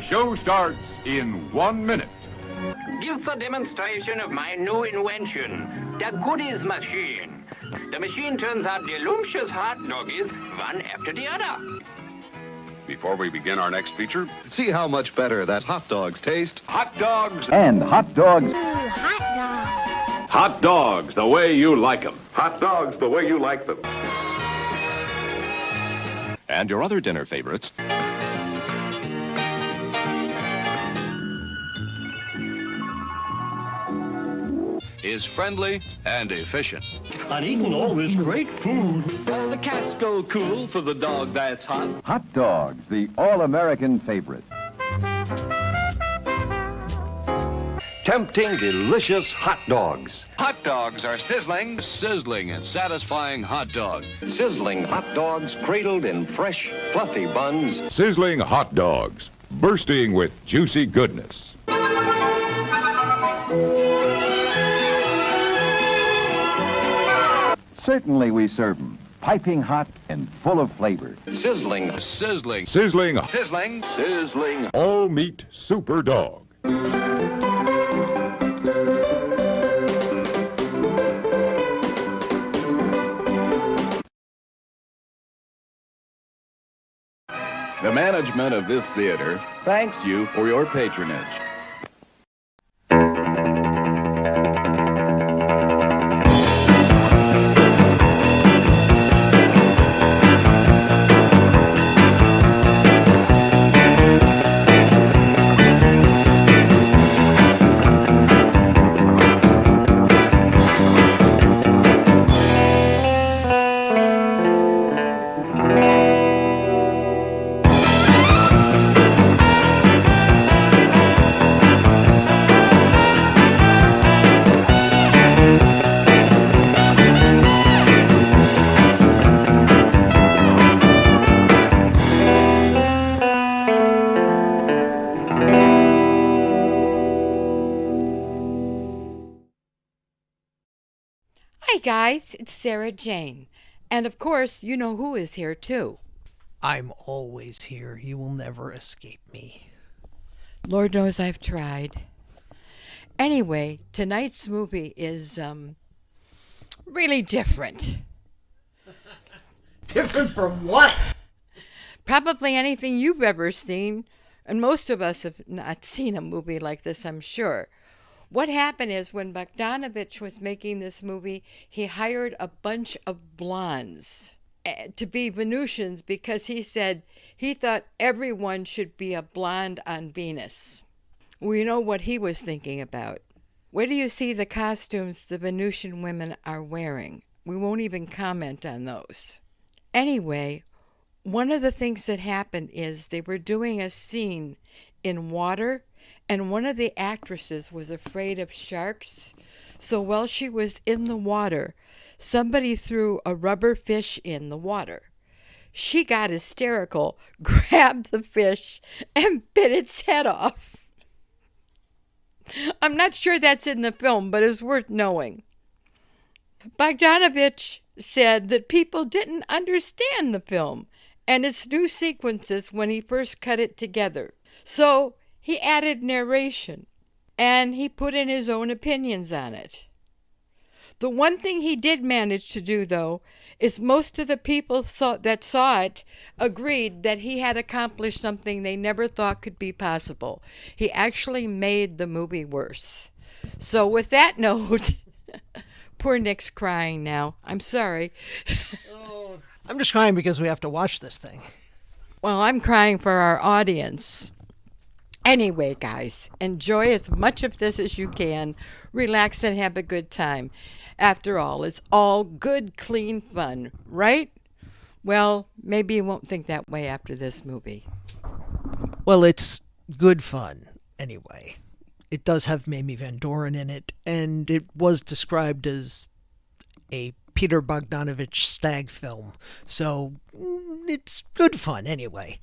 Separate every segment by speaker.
Speaker 1: The show starts in 1 minute.
Speaker 2: Give the demonstration of my new invention, the goodies machine. The machine turns out delicious hot doggies one after the other.
Speaker 3: Before we begin our next feature, see how much better that hot dogs taste.
Speaker 1: Hot dogs.
Speaker 4: And hot dogs.
Speaker 5: Ooh, hot dogs.
Speaker 3: Hot dogs, the way you like them.
Speaker 1: Hot dogs the way you like them.
Speaker 3: And your other dinner favorites. Is friendly and efficient.
Speaker 6: And eating all this great food.
Speaker 7: The cats go cool for the dog that's hot.
Speaker 4: Hot dogs, the all-American favorite.
Speaker 7: Tempting, delicious hot dogs.
Speaker 3: Hot dogs are sizzling. Sizzling and satisfying hot dog.
Speaker 7: Sizzling hot dogs cradled in fresh, fluffy buns.
Speaker 8: Sizzling hot dogs, bursting with juicy goodness.
Speaker 4: Certainly we serve them, piping hot and full of flavor.
Speaker 7: Sizzling.
Speaker 3: Sizzling.
Speaker 8: Sizzling,
Speaker 3: Sizzling.
Speaker 7: Sizzling.
Speaker 8: all-meat super dog.
Speaker 9: The management of this theater thanks you for your patronage.
Speaker 10: Hi guys, it's Sarah Jane. And of course, you know who is here too.
Speaker 11: I'm always here. You will never escape me.
Speaker 10: Lord knows I've tried. Anyway, tonight's movie is really different.
Speaker 11: Different from what?
Speaker 10: Probably anything you've ever seen. And most of us have not seen a movie like this, I'm sure. What happened is when Bogdanovich was making this movie, he hired a bunch of blondes to be Venusians because he said he thought everyone should be a blonde on Venus. We know what he was thinking about. Where do you see the costumes the Venusian women are wearing? We won't even comment on those. Anyway, one of the things that happened is they were doing a scene in water, and one of the actresses was afraid of sharks. So while she was in the water, somebody threw a rubber fish in the water. She got hysterical, grabbed the fish, and bit its head off. I'm not sure that's in the film, but it's worth knowing. Bogdanovich said that people didn't understand the film and its new sequences when he first cut it together. So he added narration, and he put in his own opinions on it. The one thing he did manage to do, though, is most of the people that saw it agreed that he had accomplished something they never thought could be possible. He actually made the movie worse. So with that note, poor Nick's crying now. I'm sorry.
Speaker 11: I'm just crying because we have to watch this thing.
Speaker 10: Well, I'm crying for our audience. Anyway, guys, enjoy as much of this as you can. Relax and have a good time. After all, it's all good, clean fun, right? Well, maybe you won't think that way after this movie.
Speaker 11: Well, it's good fun, anyway. It does have Mamie Van Doren in it, and it was described as a Peter Bogdanovich stag film. So, it's good fun, anyway.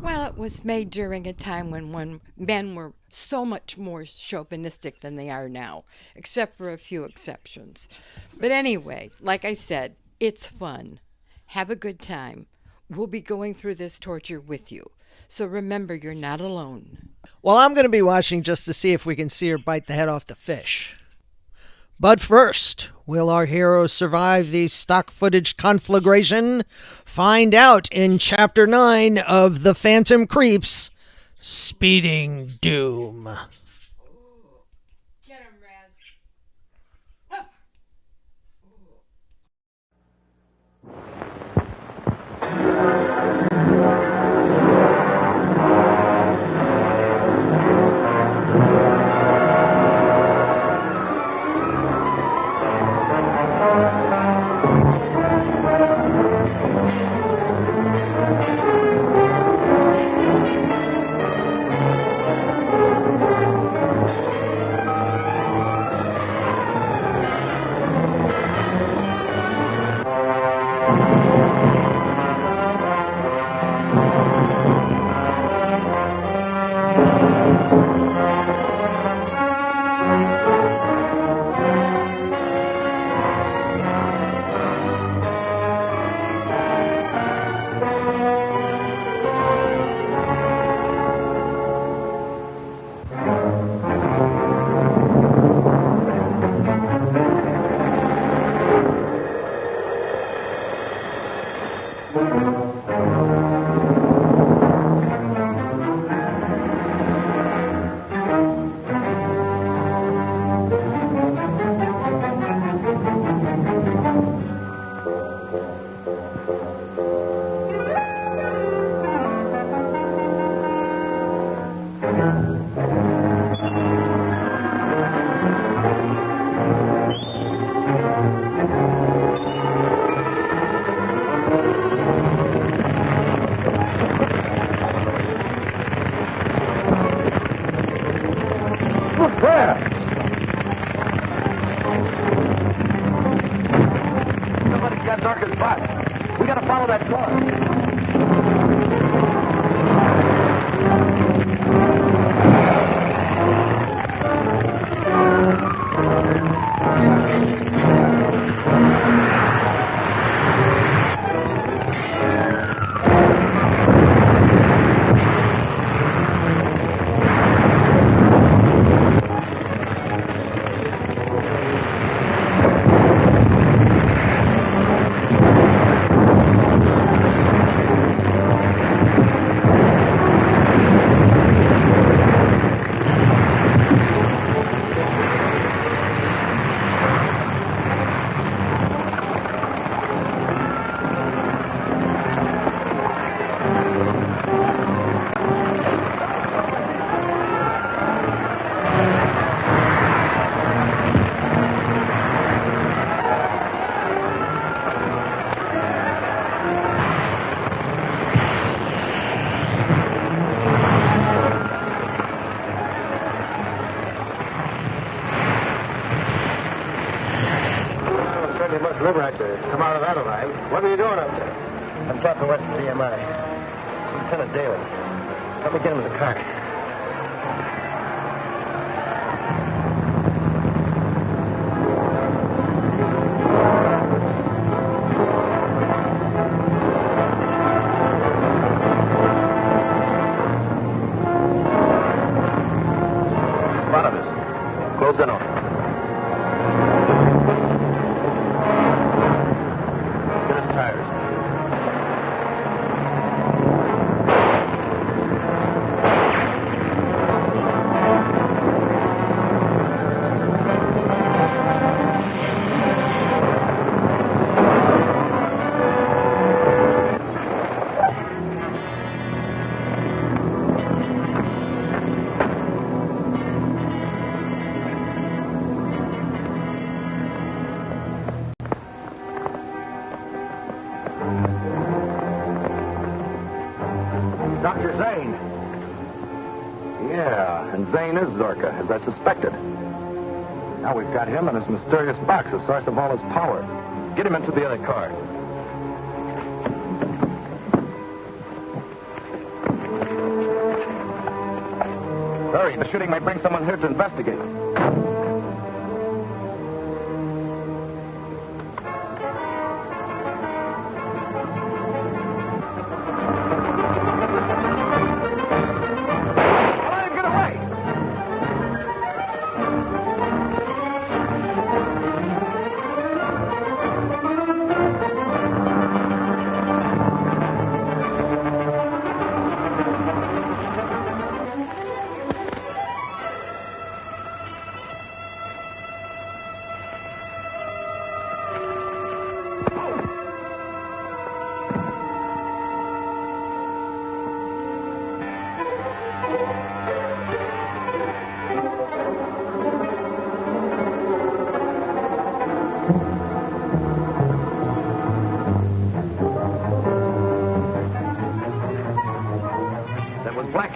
Speaker 10: Well, it was made during a time when men were so much more chauvinistic than they are now, except for a few exceptions. But anyway, like I said, it's fun. Have a good time. We'll be going through this torture with you. So remember, you're not alone.
Speaker 11: Well, I'm going to be watching just to see if we can see her bite the head off the fish. But first, will our heroes survive the stock footage conflagration? Find out in Chapter 9 of The Phantom Creeps, Speeding Doom.
Speaker 10: Get him, Raz.
Speaker 7: Somebody's got Darker's box. We gotta follow that car.
Speaker 12: River had to come out of that alive. What are you doing up there? I'm Captain West of DMI. Lieutenant Daly. Let me get him in the car. Spotted us. Close in on him.
Speaker 7: Dr. Zane. Yeah, and Zane is Zorka, as I suspected. Now we've got him and his mysterious box, the source of all his power. Get him into the other car. Hurry, the shooting might bring someone here to investigate.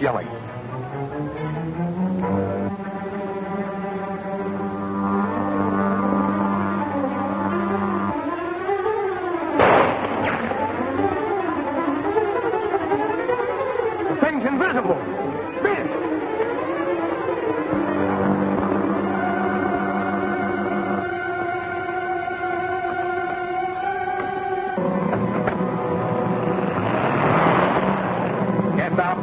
Speaker 12: yelling. The thing's invisible. Beat it. Get up.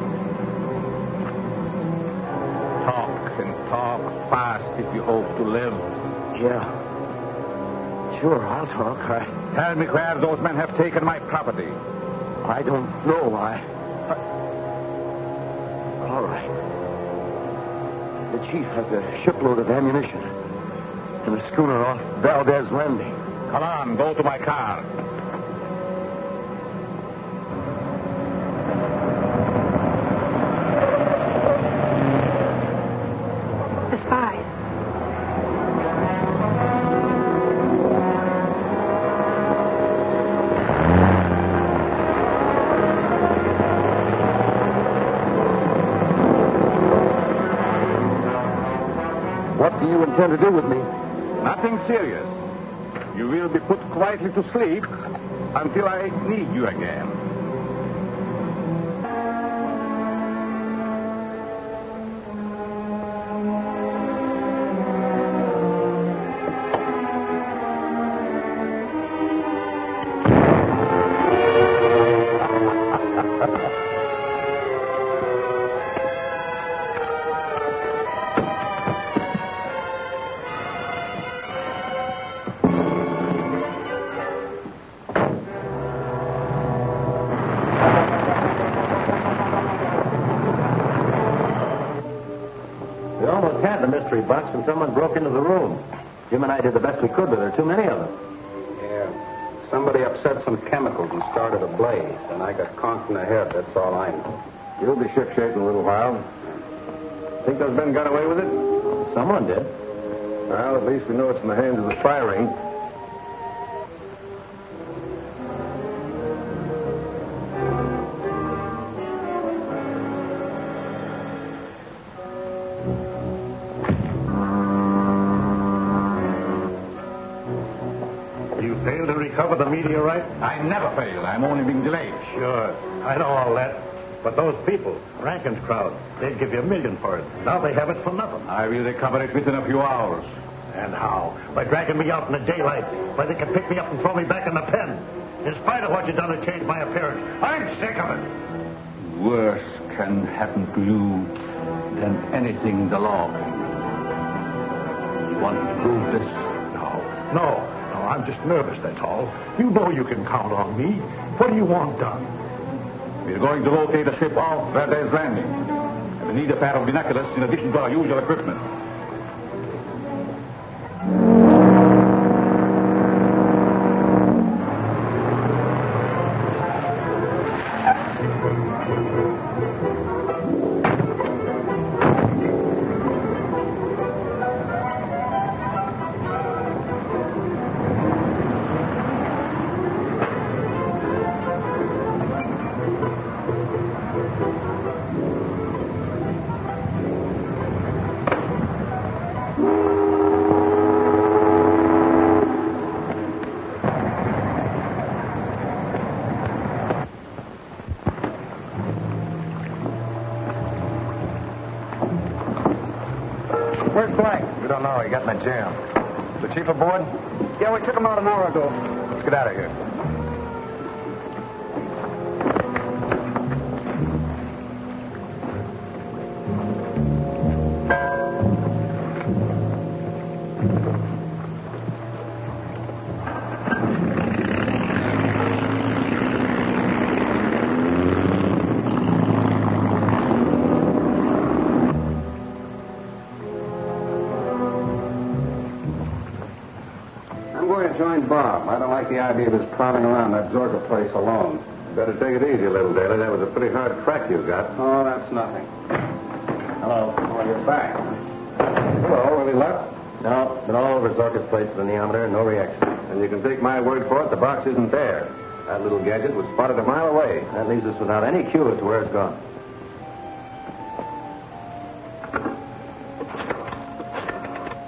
Speaker 12: Talk and talk fast if you hope to live.
Speaker 13: Yeah. Sure, I'll talk.
Speaker 12: Tell me where those men have taken my property.
Speaker 13: I don't know why. All right. The chief has a shipload of ammunition and a schooner off Valdez Landing.
Speaker 12: Come on, go to my car.
Speaker 5: The spies.
Speaker 13: What do you intend to do with me?
Speaker 12: Nothing serious. You will be put quietly to sleep until I need you again.
Speaker 13: We almost had the mystery box when someone broke into the room. Jim and I did the best we could, but there are too many of them.
Speaker 7: Yeah. Somebody upset some chemicals and started a blaze, and I got conked in the head. That's all I know.
Speaker 13: You'll be ship-shape in a little while.
Speaker 7: Think those men got away with it?
Speaker 13: Someone did.
Speaker 7: Well, at least we know it's in the hands of the firing.
Speaker 12: You failed to recover the meteorite?
Speaker 7: I never failed. I'm only being delayed.
Speaker 12: Sure. I know all that. But those people, Rankin's crowd, they'd give you $1 million for it. Now they have it for nothing.
Speaker 7: I will recover it within a few hours.
Speaker 12: And how? By dragging me out in the daylight. Why, they can pick me up and throw me back in the pen. In spite of what you've done to change my appearance. I'm sick of it.
Speaker 7: Worse can happen to you than anything the law can do. You want to prove this?
Speaker 12: No, I'm just nervous, that's all. You know you can count on me. What do you want done?
Speaker 7: We're going to locate a ship off Valdez Landing. And we need a pair of binoculars in addition to our usual equipment.
Speaker 12: Where's Blank? We don't know. He got in a jam. The chief aboard? Yeah, we took him out an hour ago. Let's get out of here.
Speaker 7: Join Bob. I don't like the idea of his prowling around that Zorka place alone. Better take it easy, little Daly. That was a pretty hard track you got. Oh, that's nothing. Hello. Oh, you're back. Hello. Any luck?
Speaker 13: No, been all over Zorka's place with the neometer, no reaction.
Speaker 7: And you can take my word for it, the box isn't there. That little gadget was spotted a mile away.
Speaker 13: That leaves us without any clue as to where it's gone.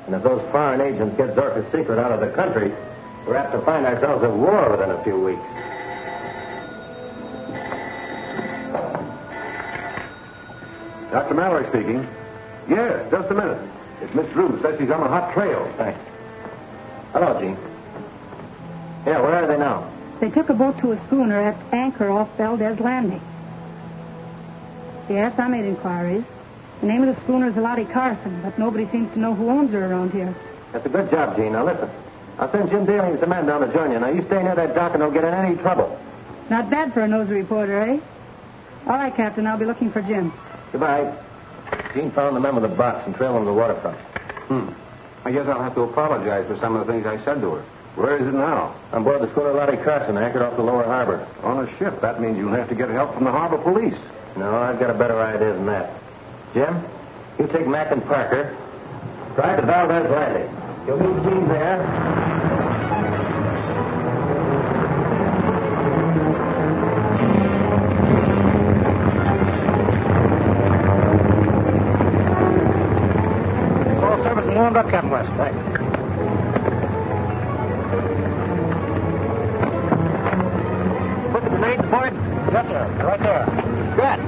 Speaker 13: And if those foreign agents get Zorka's secret out of the country, we're apt to find ourselves at war within a few weeks.
Speaker 7: Dr. Mallory speaking. Yes, just a minute. It's Miss Drew. Says she's on a hot trail.
Speaker 13: Thanks. Hello, Gene. Yeah, where are they now?
Speaker 5: They took a boat to a schooner at anchor off Valdez Landing. Yes, I made inquiries. The name of the schooner is Lottie Carson, but nobody seems to know who owns her around here.
Speaker 13: That's a good job, Gene. Now, listen. I'll send Jim Daly and some men down to join you. Now, you stay near that dock and don't get in any trouble.
Speaker 5: Not bad for a nosy reporter, eh? All right, Captain, I'll be looking for Jim.
Speaker 13: Goodbye. Gene found the men with the box and trailed them to the waterfront.
Speaker 7: I guess I'll have to apologize for some of the things I said to her. Where is it now?
Speaker 13: On board the schooner Lottie Carson, anchored off the lower harbor.
Speaker 7: On a ship. That means you'll have to get help from the harbor police.
Speaker 13: No, I've got a better idea than that. Jim, you take Mac and Parker. Drive to Valdez Landing. You'll meet Gene there.
Speaker 12: Warmed up, Captain West.
Speaker 13: Thanks.
Speaker 12: Put the grenades, Boyd? Yes, sir. Right there. Good.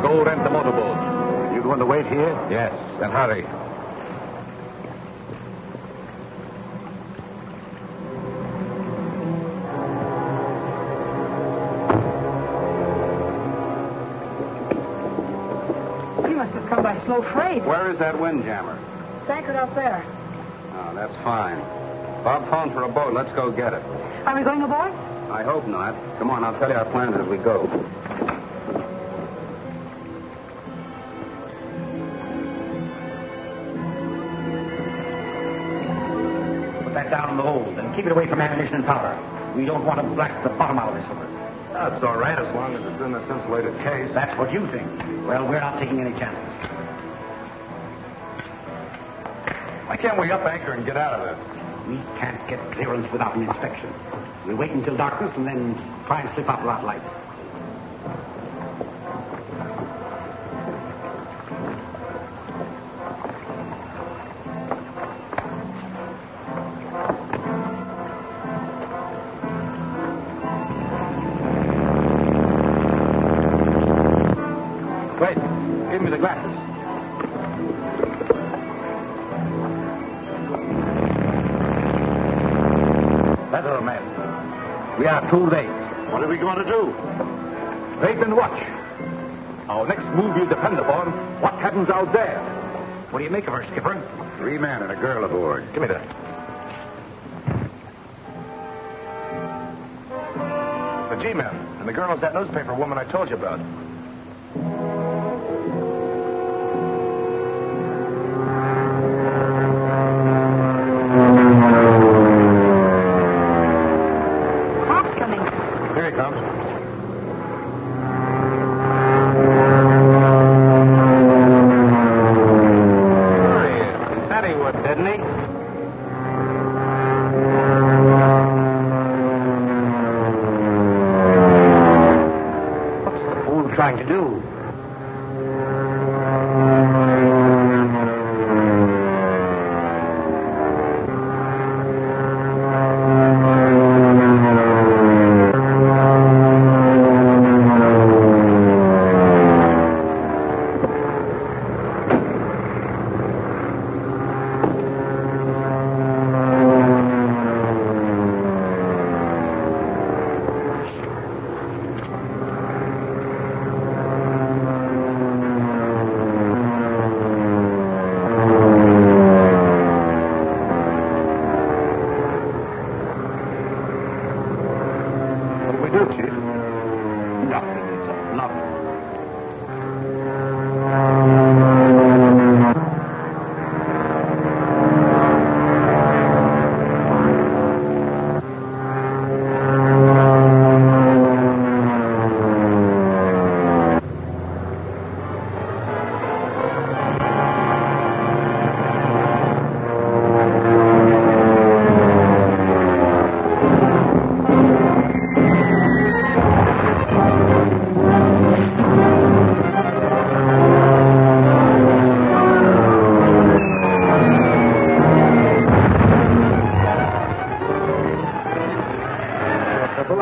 Speaker 1: Go rent the motorboat.
Speaker 12: You going to wait here?
Speaker 1: Yes, and hurry.
Speaker 5: You must have come by slow freight.
Speaker 7: Where is that windjammer?
Speaker 5: It's anchored out there.
Speaker 7: Oh, that's fine. Bob phoned for a boat. Let's go get it.
Speaker 5: Are we going aboard?
Speaker 7: I hope not. Come on, I'll tell you our plans as we go.
Speaker 12: Put that down in the hold and keep it away from ammunition and powder. We don't want to blast the bottom out of this hooker.
Speaker 7: That's all right, as long as it's in this insulated case.
Speaker 12: That's what you think. Well, we're not taking any chances.
Speaker 7: Why can't we up anchor and get out of this?
Speaker 12: We can't get clearance without an inspection. We'll wait until darkness and then try and slip out without lights. Wait, give me the glasses. That's all, man. We are too late.
Speaker 7: What are we going to do?
Speaker 12: Wait and watch. Our next move will depend upon what happens out there. What do you make of her, Skipper?
Speaker 7: 3 men and a girl aboard.
Speaker 12: Give me that.
Speaker 7: It's a G-man, and the girl is that newspaper woman I told you about.
Speaker 12: Here he comes.
Speaker 7: He said he would, didn't he?
Speaker 12: What's the fool trying to do?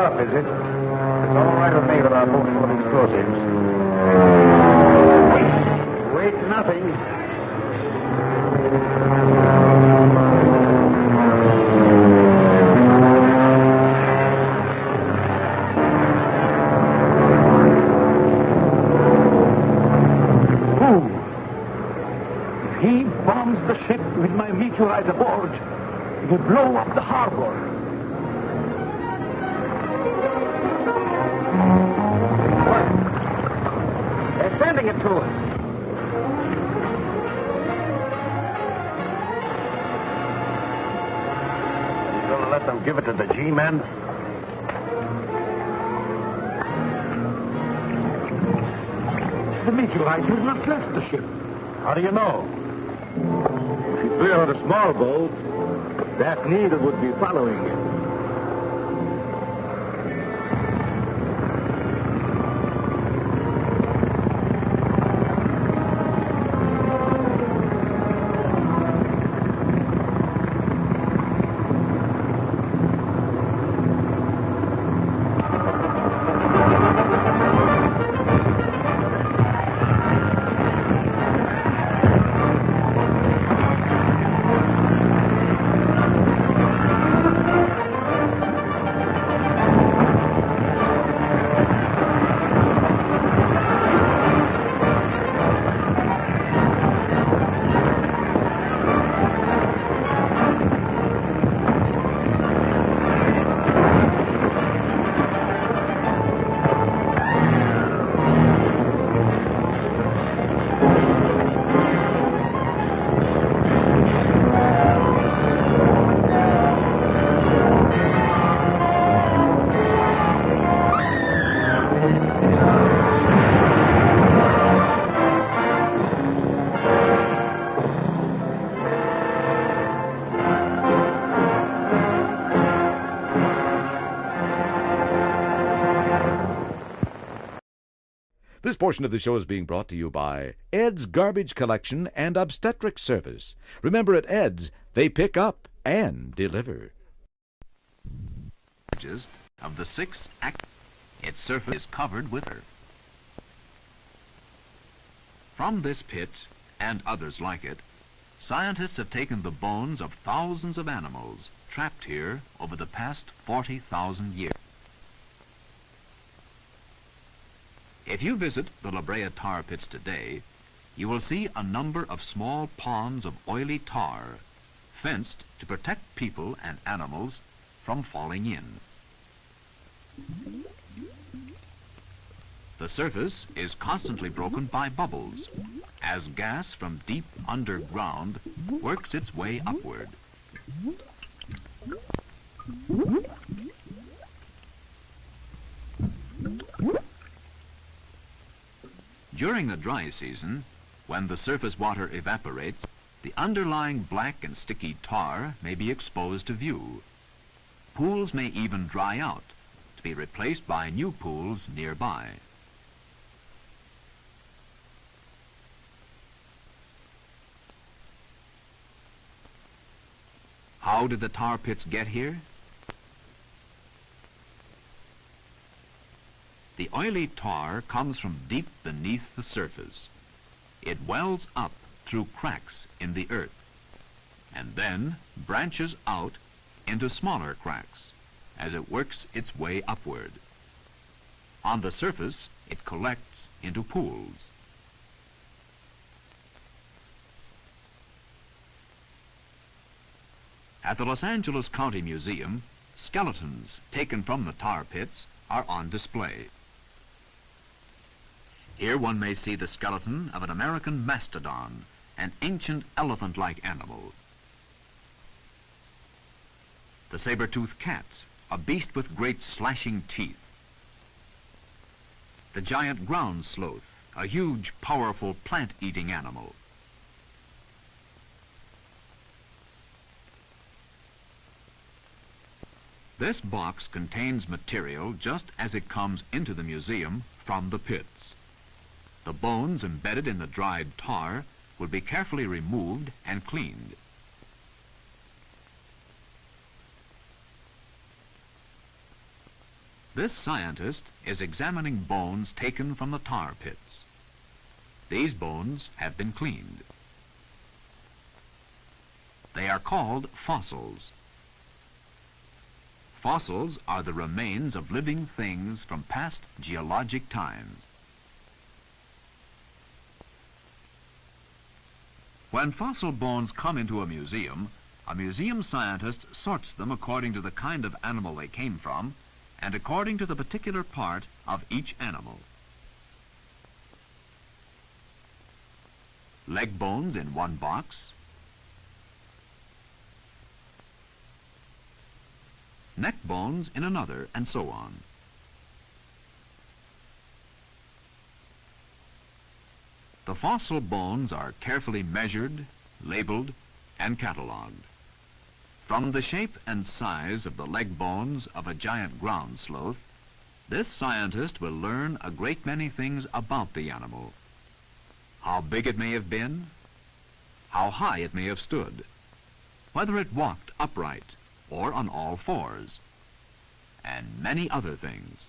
Speaker 7: up, is it? It's all right with me with our boat full of explosives. Wait, nothing.
Speaker 12: If he bombs the ship with my meteorite aboard, it will blow up the harbor.
Speaker 7: They're sending it to us. Are you going to let them give it to the G-men?
Speaker 12: The meteorite has not left the ship.
Speaker 7: How do you know?
Speaker 1: If he flew on a small boat, that needle would be following it.
Speaker 14: This portion of the show is being brought to you by Ed's Garbage Collection and Obstetric Service. Remember, at Ed's, they pick up and deliver.
Speaker 3: Of the six its surface is covered with earth. From this pit, and others like it, scientists have taken the bones of thousands of animals trapped here over the past 40,000 years. If you visit the La Brea tar pits today, you will see a number of small ponds of oily tar, fenced to protect people and animals from falling in. The surface is constantly broken by bubbles, as gas from deep underground works its way upward. During the dry season, when the surface water evaporates, the underlying black and sticky tar may be exposed to view. Pools may even dry out, to be replaced by new pools nearby. How did the tar pits get here? The oily tar comes from deep beneath the surface. It wells up through cracks in the earth, and then branches out into smaller cracks as it works its way upward. On the surface, it collects into pools. At the Los Angeles County Museum, skeletons taken from the tar pits are on display. Here one may see the skeleton of an American mastodon, an ancient elephant-like animal. The saber-toothed cat, a beast with great slashing teeth. The giant ground sloth, a huge, powerful plant-eating animal. This box contains material just as it comes into the museum from the pits. The bones embedded in the dried tar will be carefully removed and cleaned. This scientist is examining bones taken from the tar pits. These bones have been cleaned. They are called fossils. Fossils are the remains of living things from past geologic times. When fossil bones come into a museum scientist sorts them according to the kind of animal they came from and according to the particular part of each animal. Leg bones in one box, neck bones in another, and so on. The fossil bones are carefully measured, labeled, and catalogued. From the shape and size of the leg bones of a giant ground sloth, this scientist will learn a great many things about the animal. How big it may have been, how high it may have stood, whether it walked upright or on all fours, and many other things.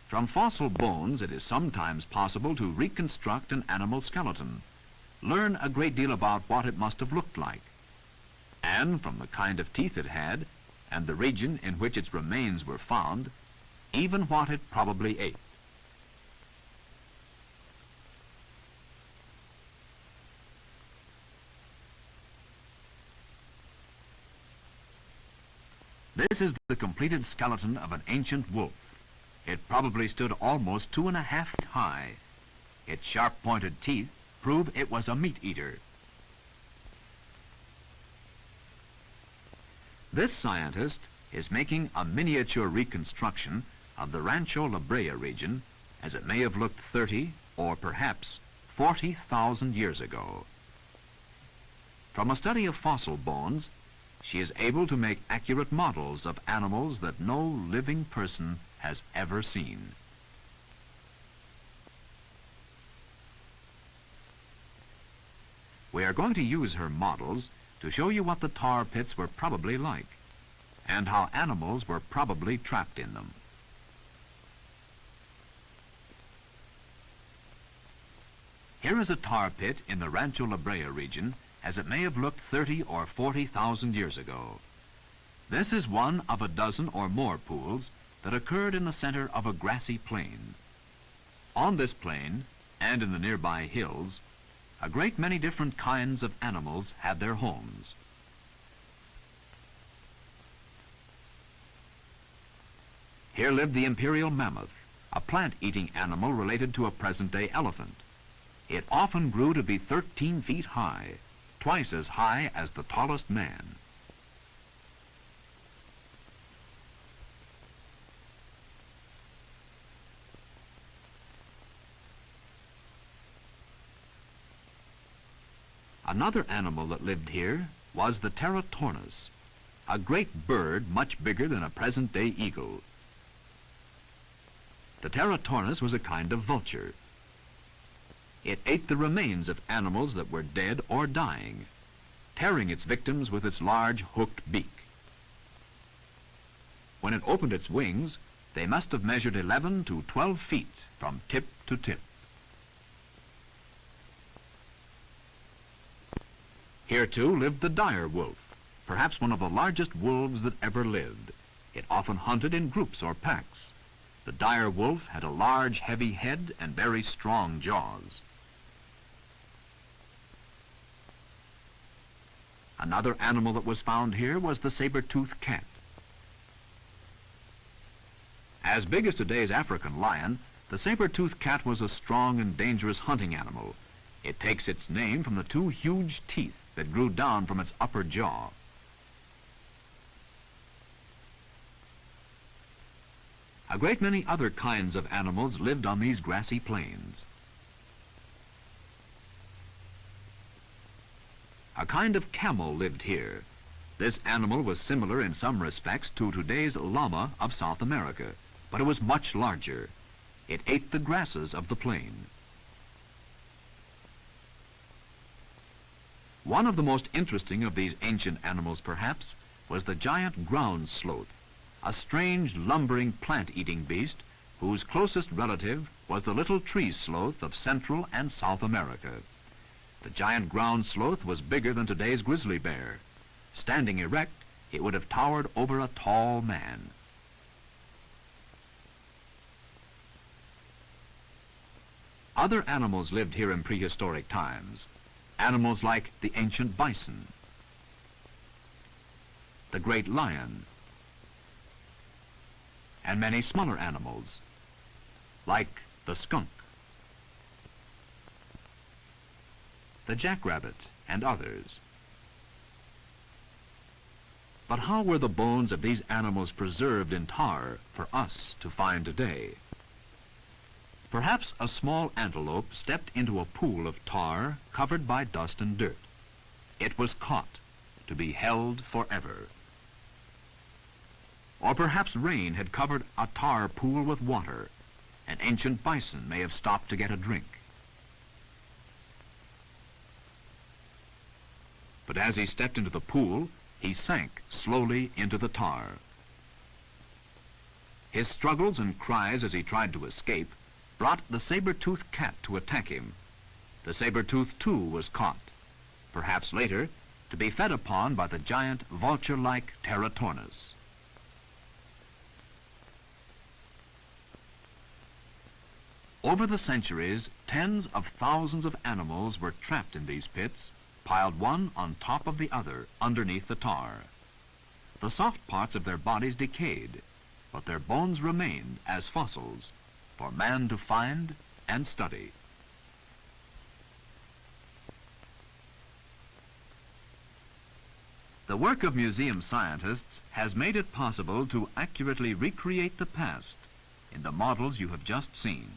Speaker 3: From fossil bones, it is sometimes possible to reconstruct an animal skeleton, learn a great deal about what it must have looked like, and from the kind of teeth it had, and the region in which its remains were found, even what it probably ate. This is the completed skeleton of an ancient wolf. It probably stood almost 2.5 feet high. Its sharp-pointed teeth prove it was a meat-eater. This scientist is making a miniature reconstruction of the Rancho La Brea region as it may have looked 30 or perhaps 40,000 years ago. From a study of fossil bones, she is able to make accurate models of animals that no living person has ever seen. We are going to use her models to show you what the tar pits were probably like, and how animals were probably trapped in them. Here is a tar pit in the Rancho La Brea region as it may have looked 30 or 40,000 years ago. This is one of a dozen or more pools that occurred in the center of a grassy plain. On this plain, and in the nearby hills, a great many different kinds of animals had their homes. Here lived the imperial mammoth, a plant-eating animal related to a present-day elephant. It often grew to be 13 feet high, twice as high as the tallest man. Another animal that lived here was the Pteratornis, a great bird much bigger than a present-day eagle. The Pteratornis was a kind of vulture. It ate the remains of animals that were dead or dying, tearing its victims with its large hooked beak. When it opened its wings, they must have measured 11 to 12 feet from tip to tip. Here, too, lived the dire wolf, perhaps one of the largest wolves that ever lived. It often hunted in groups or packs. The dire wolf had a large, heavy head and very strong jaws. Another animal that was found here was the saber-toothed cat. As big as today's African lion, the saber-toothed cat was a strong and dangerous hunting animal. It takes its name from the 2 huge teeth that grew down from its upper jaw. A great many other kinds of animals lived on these grassy plains. A kind of camel lived here. This animal was similar in some respects to today's llama of South America, but it was much larger. It ate the grasses of the plain. One of the most interesting of these ancient animals, perhaps, was the giant ground sloth, a strange lumbering plant-eating beast whose closest relative was the little tree sloth of Central and South America. The giant ground sloth was bigger than today's grizzly bear. Standing erect, it would have towered over a tall man. Other animals lived here in prehistoric times. Animals like the ancient bison, the great lion, and many smaller animals, like the skunk, the jackrabbit, and others. But how were the bones of these animals preserved in tar for us to find today? Perhaps a small antelope stepped into a pool of tar covered by dust and dirt. It was caught to be held forever. Or perhaps rain had covered a tar pool with water. An ancient bison may have stopped to get a drink. But as he stepped into the pool, he sank slowly into the tar. His struggles and cries as he tried to escape brought the saber-toothed cat to attack him. The saber-tooth, too, was caught, perhaps later to be fed upon by the giant vulture-like Pteratornis. Over the centuries, tens of thousands of animals were trapped in these pits, piled one on top of the other underneath the tar. The soft parts of their bodies decayed, but their bones remained as fossils for man to find and study. The work of museum scientists has made it possible to accurately recreate the past in the models you have just seen.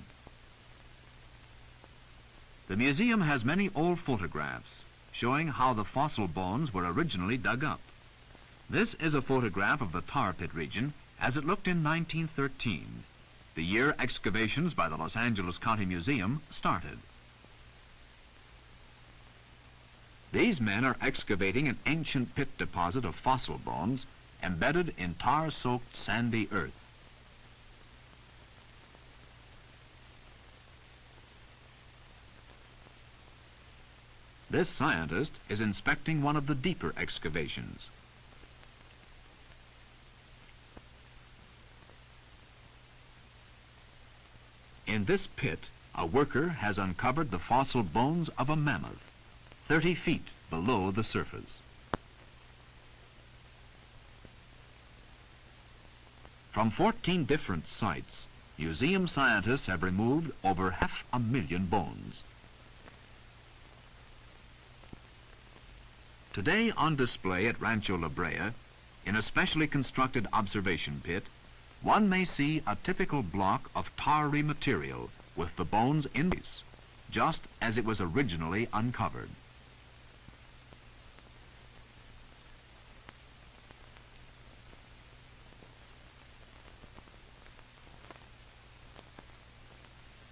Speaker 3: The museum has many old photographs showing how the fossil bones were originally dug up. This is a photograph of the tar pit region as it looked in 1913, the year excavations by the Los Angeles County Museum started. These men are excavating an ancient pit deposit of fossil bones embedded in tar-soaked sandy earth. This scientist is inspecting one of the deeper excavations. In this pit, a worker has uncovered the fossil bones of a mammoth, 30 feet below the surface. From 14 different sites, museum scientists have removed over 500,000 bones. Today on display at Rancho La Brea, in a specially constructed observation pit, one may see a typical block of tarry material with the bones in place, just as it was originally uncovered.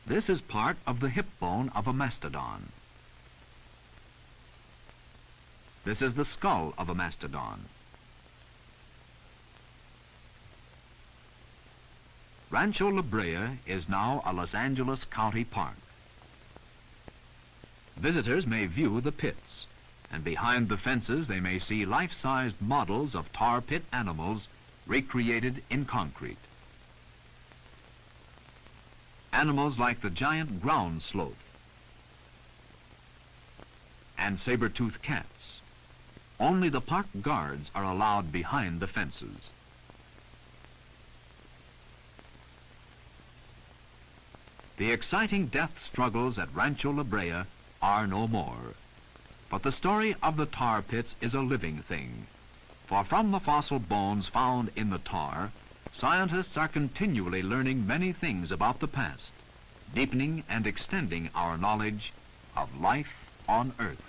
Speaker 3: This is part of the hip bone of a mastodon. This is the skull of a mastodon. Rancho La Brea is now a Los Angeles County park. Visitors may view the pits, and behind the fences they may see life-sized models of tar pit animals recreated in concrete. Animals like the giant ground sloth and saber-toothed cats. Only the park guards are allowed behind the fences. The exciting death struggles at Rancho La Brea are no more. But the story of the tar pits is a living thing. For from the fossil bones found in the tar, scientists are continually learning many things about the past, deepening and extending our knowledge of life on Earth.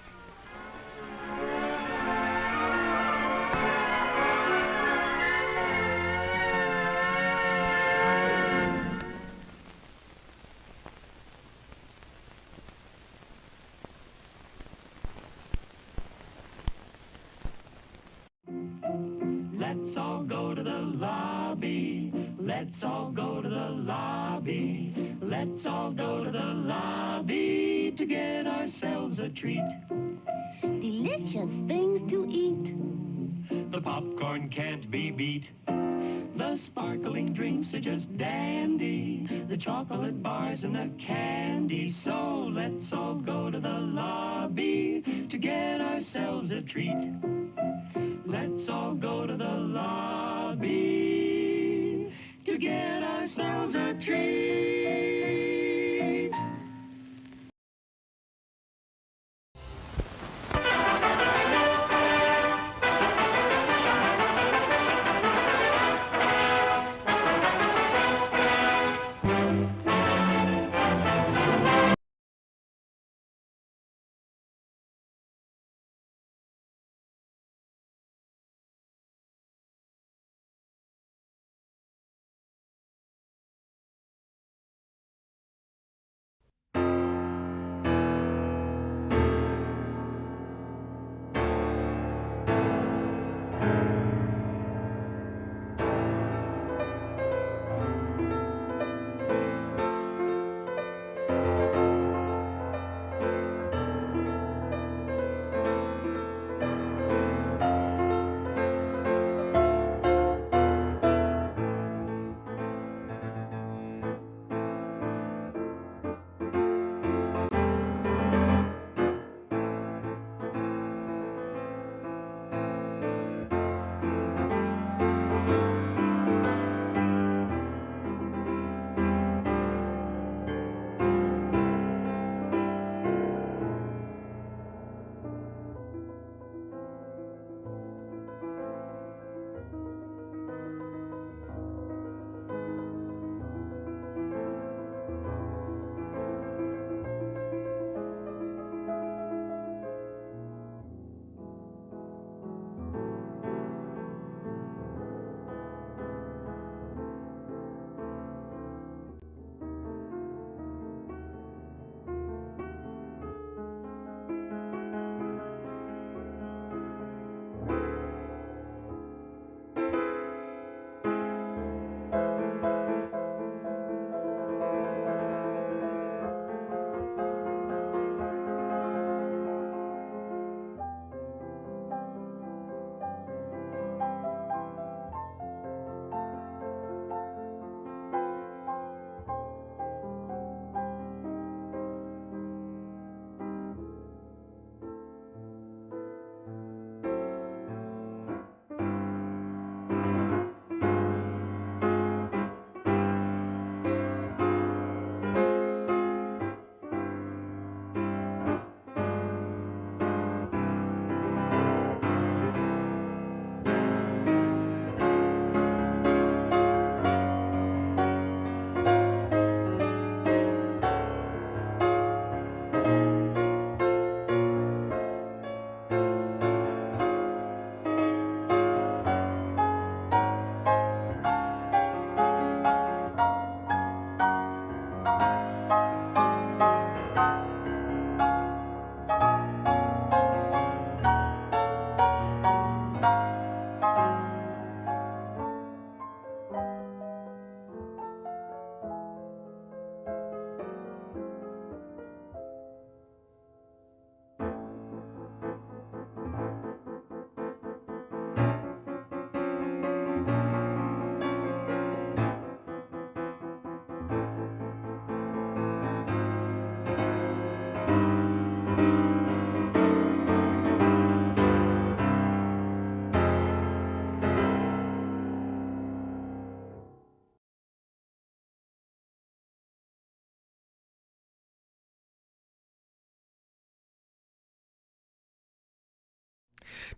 Speaker 6: Let's all go to the lobby. Let's all go to the lobby. Let's all go to the lobby to get ourselves a treat.
Speaker 15: Delicious things to eat.
Speaker 6: The popcorn can't be beat. The sparkling drinks are just dandy. The chocolate bars and the candy. So let's all go to the lobby to get ourselves a treat. Let's all go to the lobby to get ourselves a treat.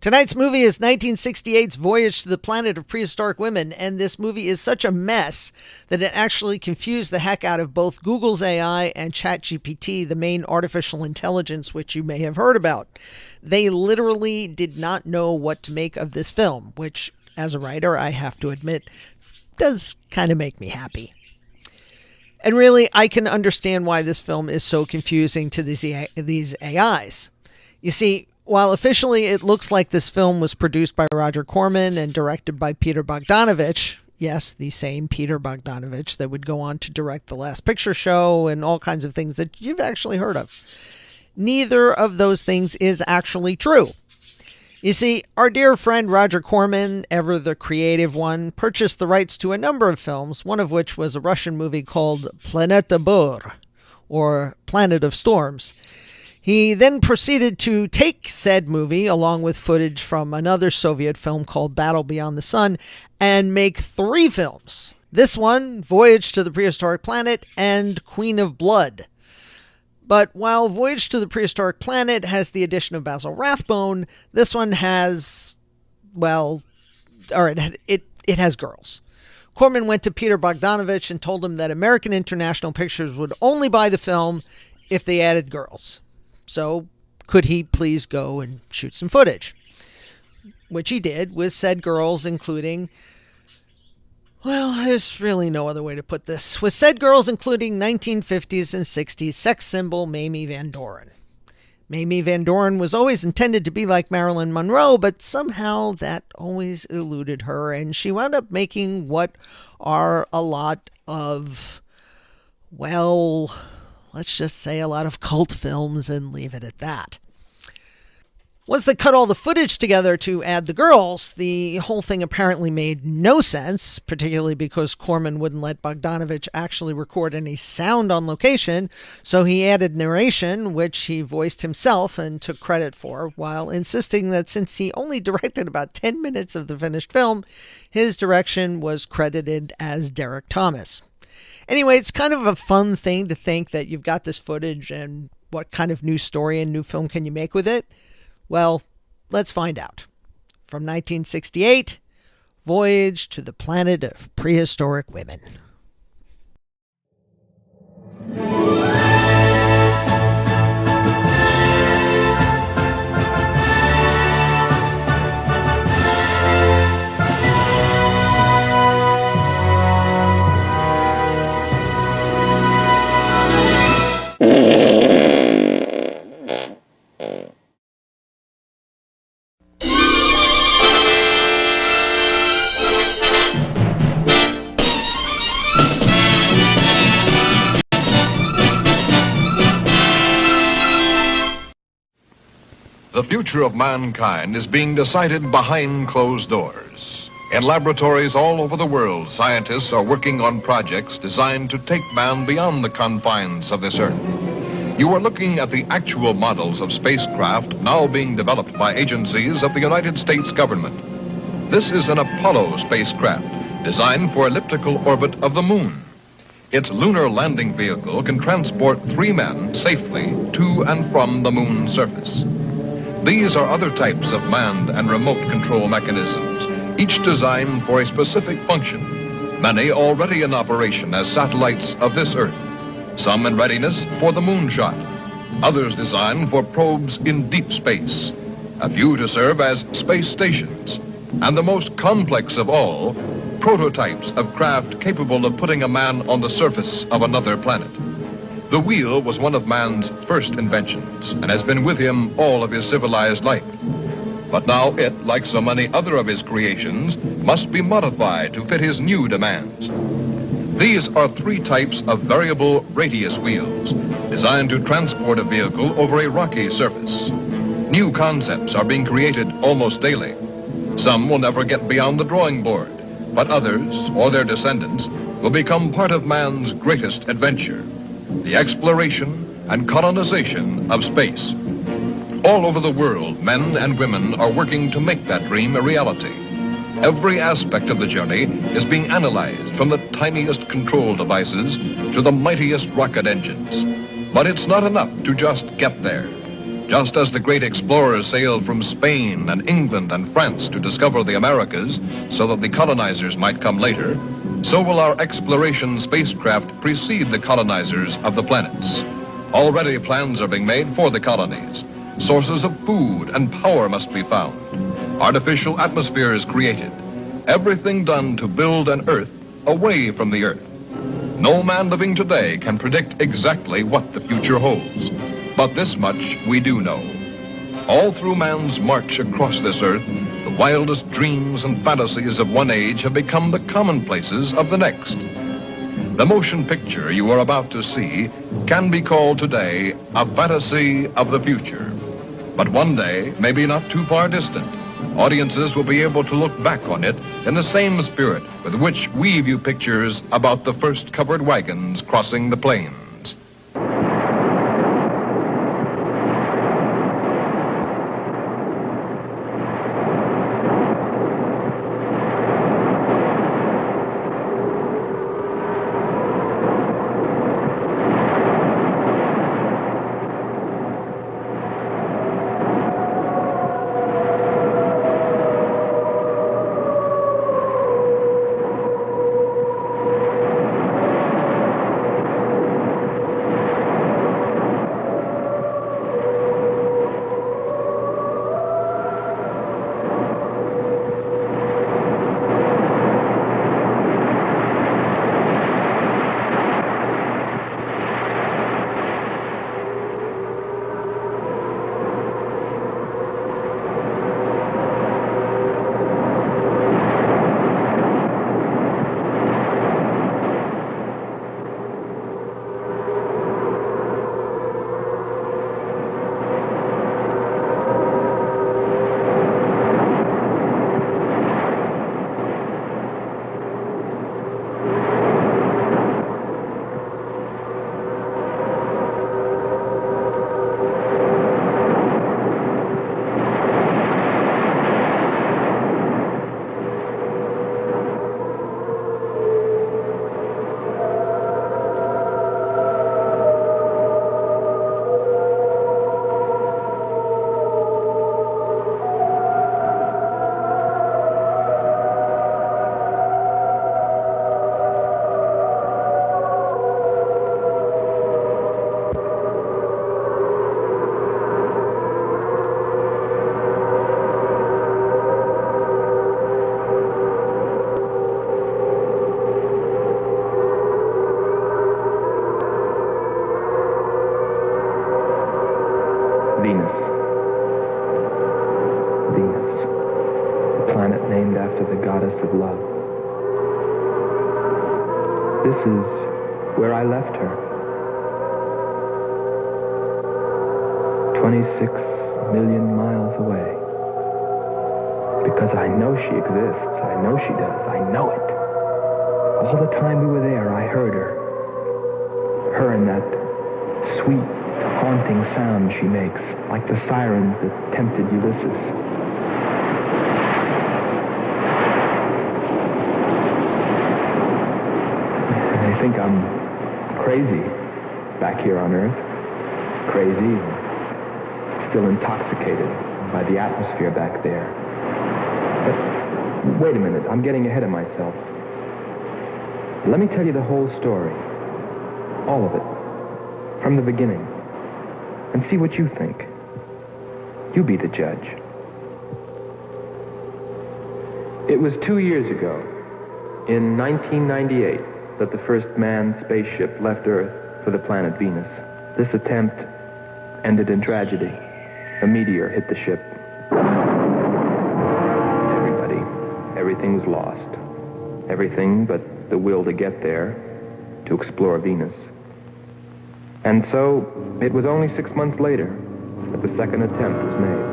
Speaker 11: Tonight's movie is 1968's Voyage to the Planet of Prehistoric Women, and this movie is such a mess that it actually confused the heck out of both Google's AI and ChatGPT, the main artificial intelligence which you may have heard about. They literally did not know what to make of this film, which, as a writer, I have to admit, does kind of make me happy. And really, I can understand why this film is so confusing to these AIs. You see, while officially it looks like this film was produced by Roger Corman and directed by Peter Bogdanovich, yes, the same Peter Bogdanovich that would go on to direct The Last Picture Show and all kinds of things that you've actually heard of, neither of those things is actually true. You see, our dear friend Roger Corman, ever the creative one, purchased the rights to a number of films, one of which was a Russian movie called Planet of Bur, or Planet of Storms. He then proceeded to take said movie, along with footage from another Soviet film called Battle Beyond the Sun, and make 3 films. This one, Voyage to the Prehistoric Planet, and Queen of Blood. But while Voyage to the Prehistoric Planet has the addition of Basil Rathbone, this one has, well, it has girls. Corman went to Peter Bogdanovich and told him that American International Pictures would only buy the film if they added girls. So, could he please go and shoot some footage? Which he did, with said girls including, well, there's really no other way to put this, with said girls including 1950s and 60s sex symbol Mamie Van Doren. Mamie Van Doren was always intended to be like Marilyn Monroe, but somehow that always eluded her, and she wound up making what are a lot of, well, let's just say a lot of cult films and leave it at that. Once they cut all the footage together to add the girls, the whole thing apparently made no sense, particularly because Corman wouldn't let Bogdanovich actually record any sound on location, so he added narration, which he voiced himself and took credit for, while insisting that since he only directed about 10 minutes of the finished film, his direction was credited as Derek Thomas. Anyway, it's kind of a fun thing to think that you've got this footage and what kind of new story and new film can you make with it? Well, let's find out. From 1968, Voyage to the Planet of Prehistoric Women.
Speaker 16: The future of mankind is being decided behind closed doors. In laboratories all over the world, scientists are working on projects designed to take man beyond the confines of this Earth. You are looking at the actual models of spacecraft now being developed by agencies of the United States government. This is an Apollo spacecraft designed for elliptical orbit of the moon. Its lunar landing vehicle can transport 3 men safely to and from the moon's surface. These are other types of manned and remote control mechanisms, each designed for a specific function, many already in operation as satellites of this Earth, some in readiness for the moonshot, others designed for probes in deep space, a few to serve as space stations, and the most complex of all, prototypes of craft capable of putting a man on the surface of another planet. The wheel was one of man's first inventions and has been with him all of his civilized life. But now it, like so many other of his creations, must be modified to fit his new demands. These are 3 types of variable radius wheels, designed to transport a vehicle over a rocky surface. New concepts are being created almost daily. Some will never get beyond the drawing board, but others, or their descendants, will become part of man's greatest adventure, the exploration and colonization of space. All over the world, men and women are working to make that dream a reality. Every aspect of the journey is being analyzed, from the tiniest control devices to the mightiest rocket engines. But it's not enough to just get there. Just as the great explorers sailed from Spain and England and France to discover the Americas so that the colonizers might come later, so will our exploration spacecraft precede the colonizers of the planets. Already plans are being made for the colonies. Sources of food and power must be found. Artificial atmospheres created. Everything done to build an Earth away from the Earth. No man living today can predict exactly what the future holds. But this much we do know. All through man's march across this earth, the wildest dreams and fantasies of one age have become the commonplaces of the next. The motion picture you are about to see can be called today a fantasy of the future. But one day, maybe not too far distant, audiences will be able to look back on it in the same spirit with which we view pictures about the first covered wagons crossing the plains.
Speaker 17: of love. This is where I left her. 26 million miles away. Because I know she exists. I know she does. I know it. All the time we were there, I heard her. Her and that sweet, haunting sound she makes, like the sirens that tempted Ulysses. I think I'm crazy back here on Earth. Crazy, still intoxicated by the atmosphere back there. But wait a minute, I'm getting ahead of myself. Let me tell you the whole story. All of it. From the beginning. And see what you think. You be the judge. It was 2 years ago, in 1998, that the first manned spaceship left Earth for the planet Venus. This attempt ended in tragedy. A meteor hit the ship. Everything was lost. Everything but the will to get there, to explore Venus. And so, it was only 6 months later that the second attempt was made.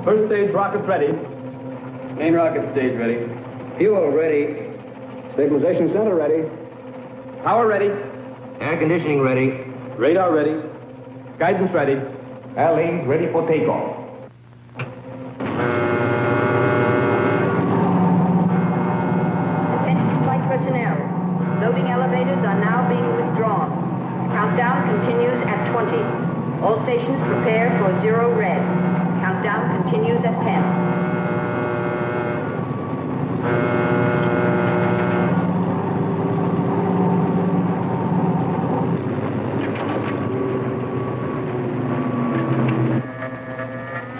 Speaker 18: First stage rockets ready. Main rocket stage ready. Fuel ready. Stabilization center ready. Power ready. Air conditioning ready. Radar ready. Guidance ready. Airlines ready for takeoff.
Speaker 19: Attention flight personnel. Loading elevators are now being withdrawn. Countdown continues at 20. All stations prepare for 0 red. Countdown countdown continues at 10.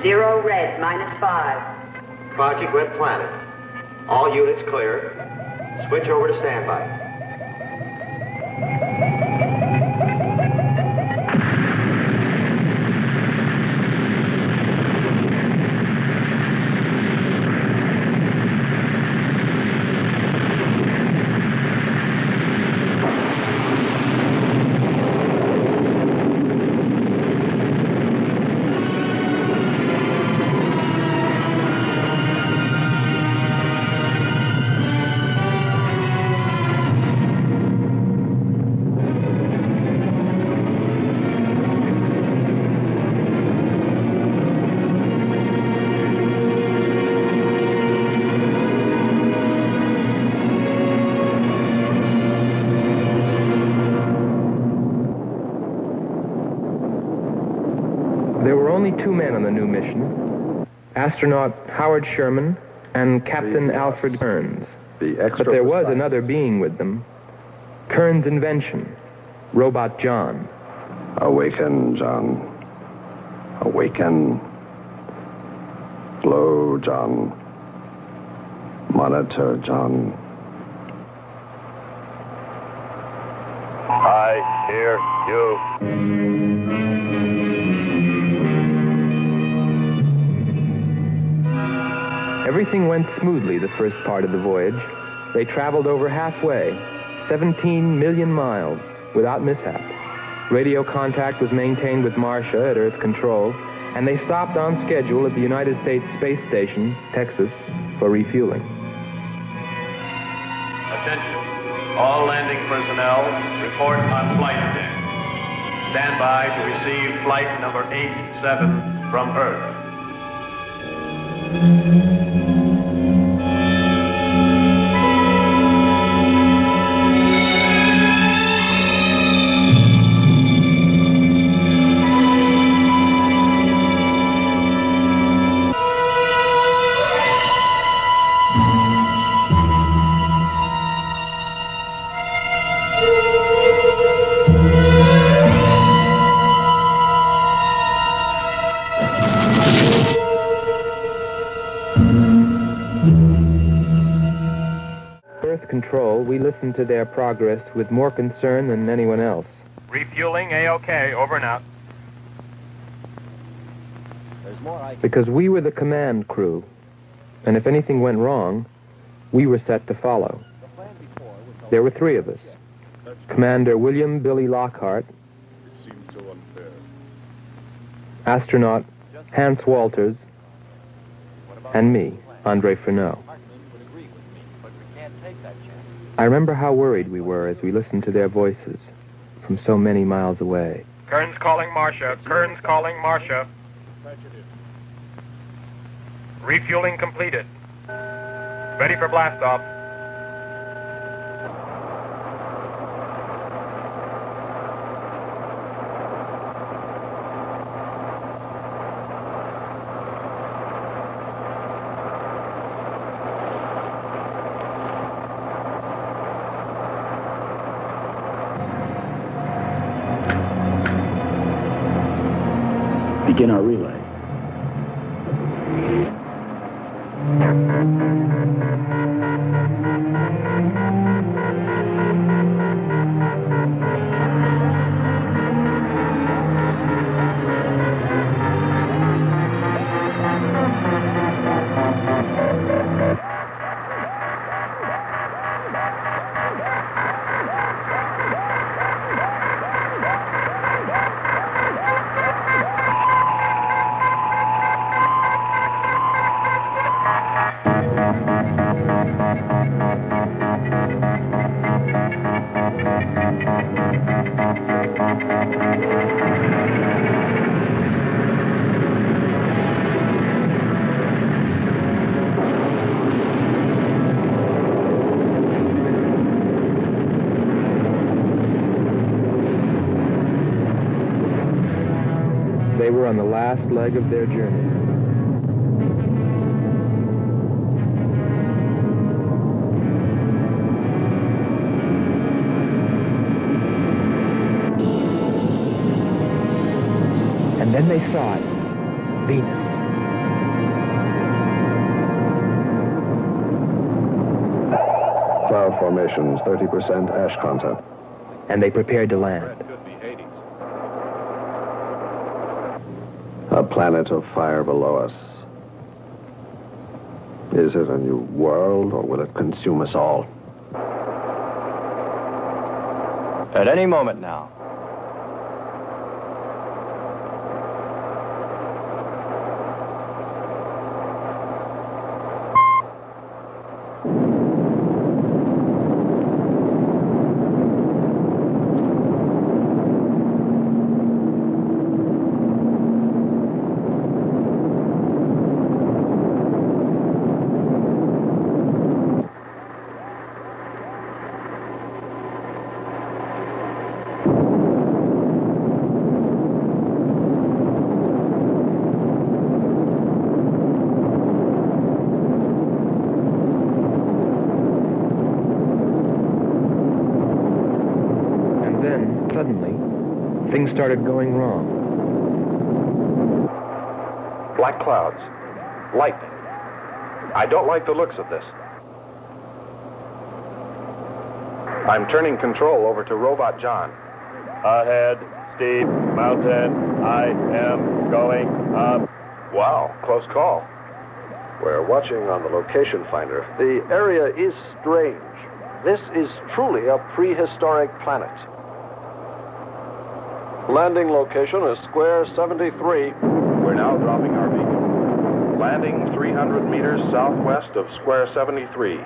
Speaker 19: Zero red, -5.
Speaker 18: Project Red Planet. All units clear. Switch over to standby.
Speaker 17: There were only 2 men on the new mission, astronaut Howard Sherman and Captain Alfred Kearns. But there was another being with them, Kearns' invention, Robot John.
Speaker 7: Awaken, John. Awaken. Slow, John. Monitor, John.
Speaker 1: I hear you.
Speaker 17: Everything went smoothly the first part of the voyage. They traveled over halfway, 17 million miles, without mishap. Radio contact was maintained with Marcia at Earth Control, and they stopped on schedule at the United States Space Station, Texas, for refueling.
Speaker 20: Attention. All landing personnel, report on flight deck. Stand by to receive flight number 87 from Earth.
Speaker 17: Control, we listened to their progress with more concern than anyone else.
Speaker 20: Refueling A-OK, over and out.
Speaker 17: Because we were the command crew, and if anything went wrong, we were set to follow. There were 3 of us. Commander William Billy Lockhart, astronaut Hans Walters, and me, Andre Frenot. I remember how worried we were as we listened to their voices from so many miles away.
Speaker 20: Kearns calling Marcia. Kearns calling Marcia. Refueling completed. Ready for blastoff.
Speaker 12: Begin our relay.
Speaker 17: They were on the last leg of their journey. then they saw it. Venus.
Speaker 21: Cloud formations, 30% ash content.
Speaker 17: And they prepared to land.
Speaker 21: A planet of fire below us. Is it a new world, or will it consume us all?
Speaker 18: At any moment now.
Speaker 17: Things started going wrong.
Speaker 7: Black clouds. Lightning. I don't like the looks of this. I'm turning control over to Robot John.
Speaker 20: Ahead, steep mountain. I am going up.
Speaker 7: Wow, close call. We're watching on the location finder. The area is strange. This is truly a prehistoric planet. Landing location is square 73. We're now dropping our beacon. Landing 300 meters southwest of square 73.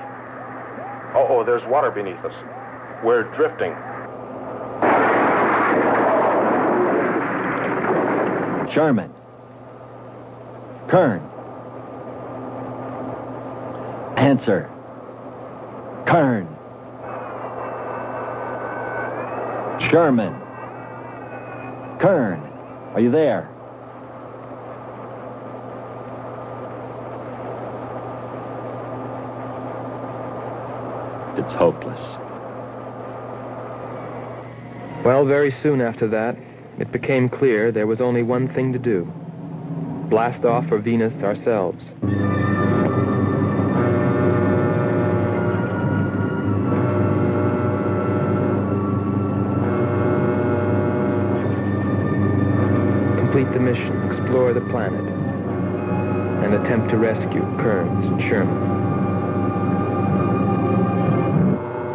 Speaker 7: Oh, there's water beneath us. We're drifting.
Speaker 4: Sherman. Kern. Answer. Kern. Sherman. Kern, are you there? It's hopeless.
Speaker 17: Well, very soon after that, it became clear there was only one thing to do. Blast off for Venus ourselves. Complete the mission, explore the planet, and attempt to rescue Kearns and Sherman.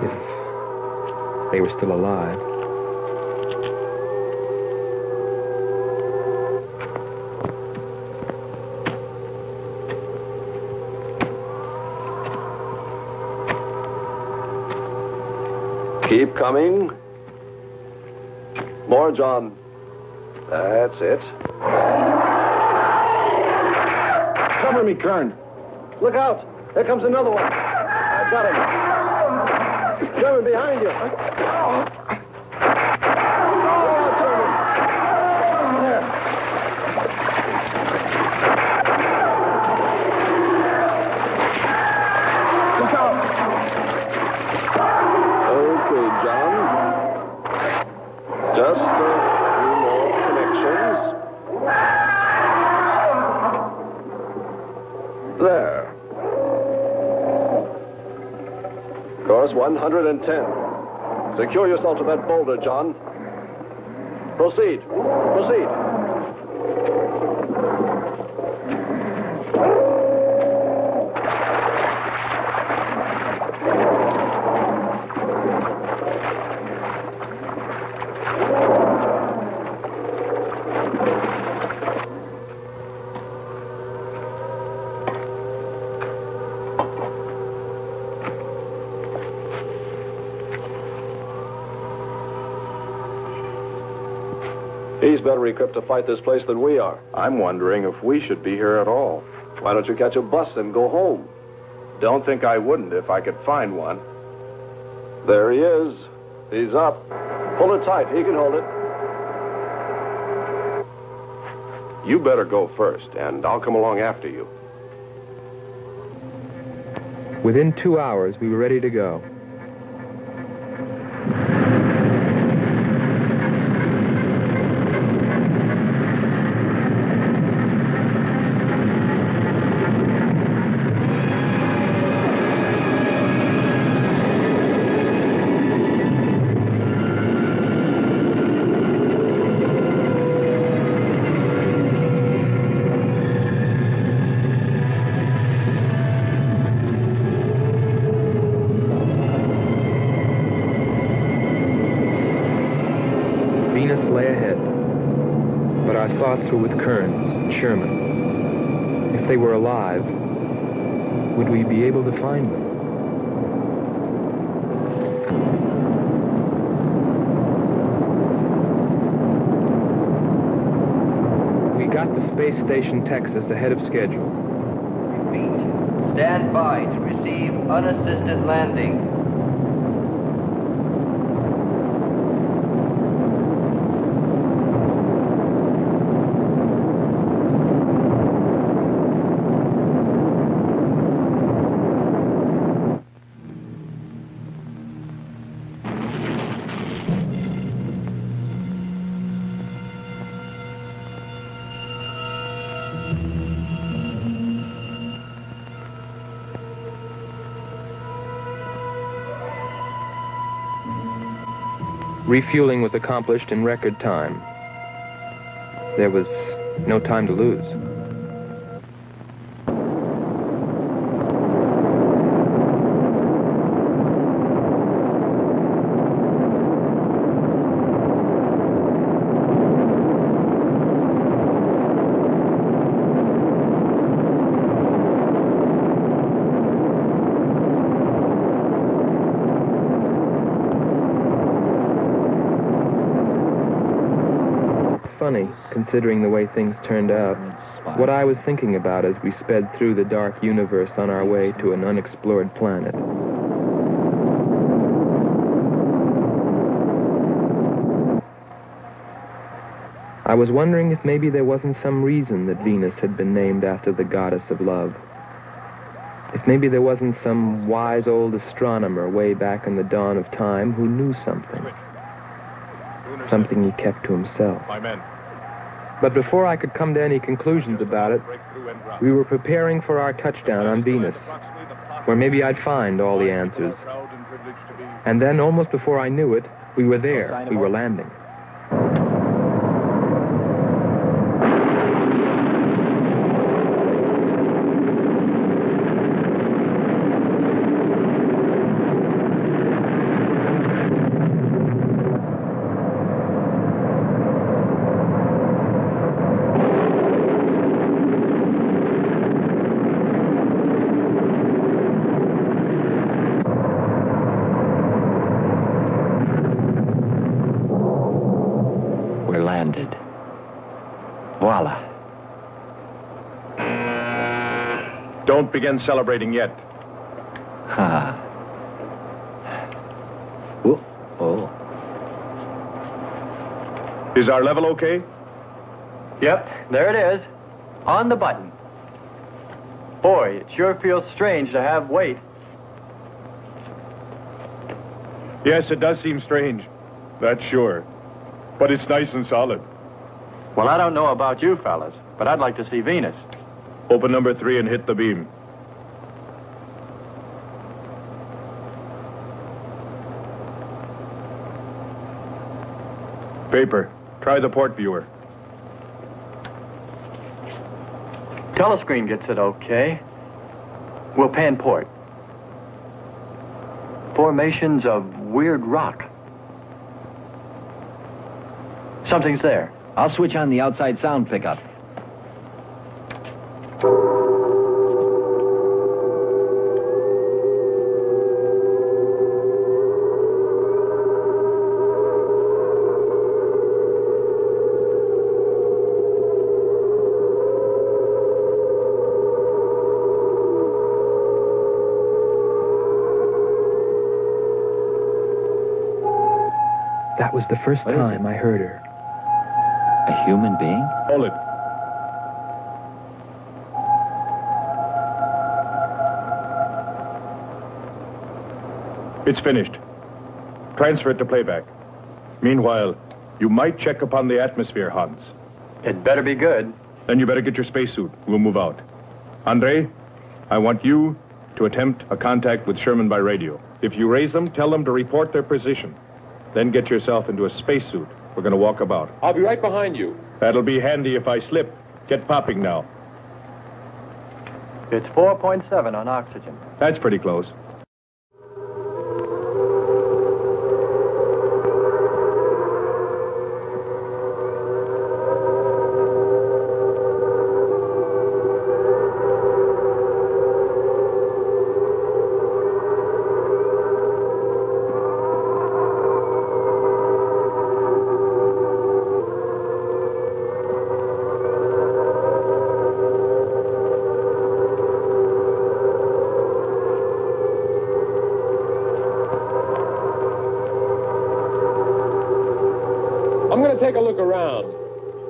Speaker 17: If they were still alive.
Speaker 7: Keep coming. More, John. That's it. Cover me, Kern. Look out. There comes another one. I got him. Sherman, behind you. Look out, Sherman. There. Look out. Okay, John. Just a few more connections. There. Course 110. Secure yourself to that boulder, John. Proceed. Proceed. He's better equipped to fight this place than we are. I'm wondering if we should be here at all. Why don't you catch a bus and go home? Don't think I wouldn't if I could find one. There he is. He's up. Pull it tight. He can hold it. You better go first, and I'll come along after you.
Speaker 17: Within 2 hours, we were ready to go. pilots were with Kearns and Sherman. If they were alive, would we be able to find them? We got to Space Station Texas ahead of schedule.
Speaker 13: Repeat. Stand by to receive unassisted landing.
Speaker 17: Refueling was accomplished in record time. There was no time to lose. Funny, considering the way things turned out. What I was thinking about as we sped through the dark universe on our way to an unexplored planet. I was wondering if maybe there wasn't some reason that Venus had been named after the goddess of love. If maybe there wasn't some wise old astronomer way back in the dawn of time who knew something. Something he kept to himself.
Speaker 7: My men.
Speaker 17: But before I could come to any conclusions about it, we were preparing for our touchdown on Venus, where maybe I'd find all the answers. And then, almost before I knew it, we were there. We were landing.
Speaker 13: Voila.
Speaker 7: Don't begin celebrating yet.
Speaker 13: Ha. Oh.
Speaker 7: Is our level okay?
Speaker 18: Yep, there it is. On the button. Boy, it sure feels strange to have weight.
Speaker 7: Yes, it does seem strange. That's sure. But it's nice and solid.
Speaker 18: Well, I don't know about you fellas, but I'd like to see Venus.
Speaker 7: Open number 3 and hit the beam. Paper, try the port viewer.
Speaker 18: Telescreen gets it okay. We'll pan port. Formations of weird rock. Something's there.
Speaker 13: I'll switch on the outside sound pickup.
Speaker 17: That was the first time I heard her.
Speaker 13: A human being?
Speaker 7: Hold it. It's finished. Transfer it to playback. Meanwhile, you might check upon the atmosphere, Hans.
Speaker 18: It better be good.
Speaker 7: Then you better get your spacesuit. We'll move out. Andre, I want you to attempt a contact with Sherman by radio. If you raise them, tell them to report their position. Then get yourself into a spacesuit. We're going to walk about.
Speaker 2: I'll be right behind you.
Speaker 7: That'll be handy if I slip. Get popping now.
Speaker 18: It's 4.7 on oxygen.
Speaker 7: That's pretty close.
Speaker 2: to take a look around.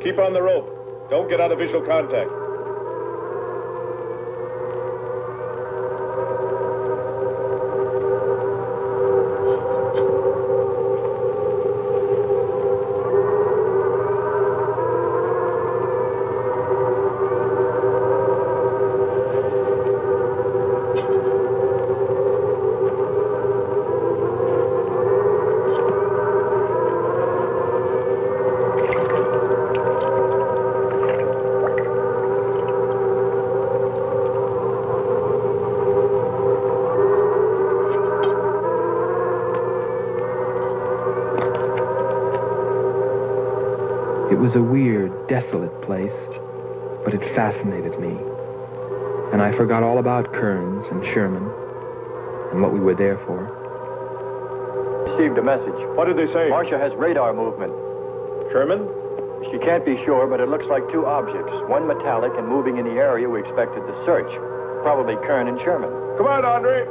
Speaker 2: Keep on the rope. Don't get out of visual contact.
Speaker 17: It was a weird, desolate place, but it fascinated me. And I forgot all about Kearns and Sherman and what we were there for.
Speaker 22: Received a message.
Speaker 2: What did they say?
Speaker 22: Marcia has radar movement.
Speaker 2: Sherman?
Speaker 22: She can't be sure, but it looks like two objects, one metallic and moving in the area we expected to search. Probably Kern and Sherman.
Speaker 2: Come on, Andre.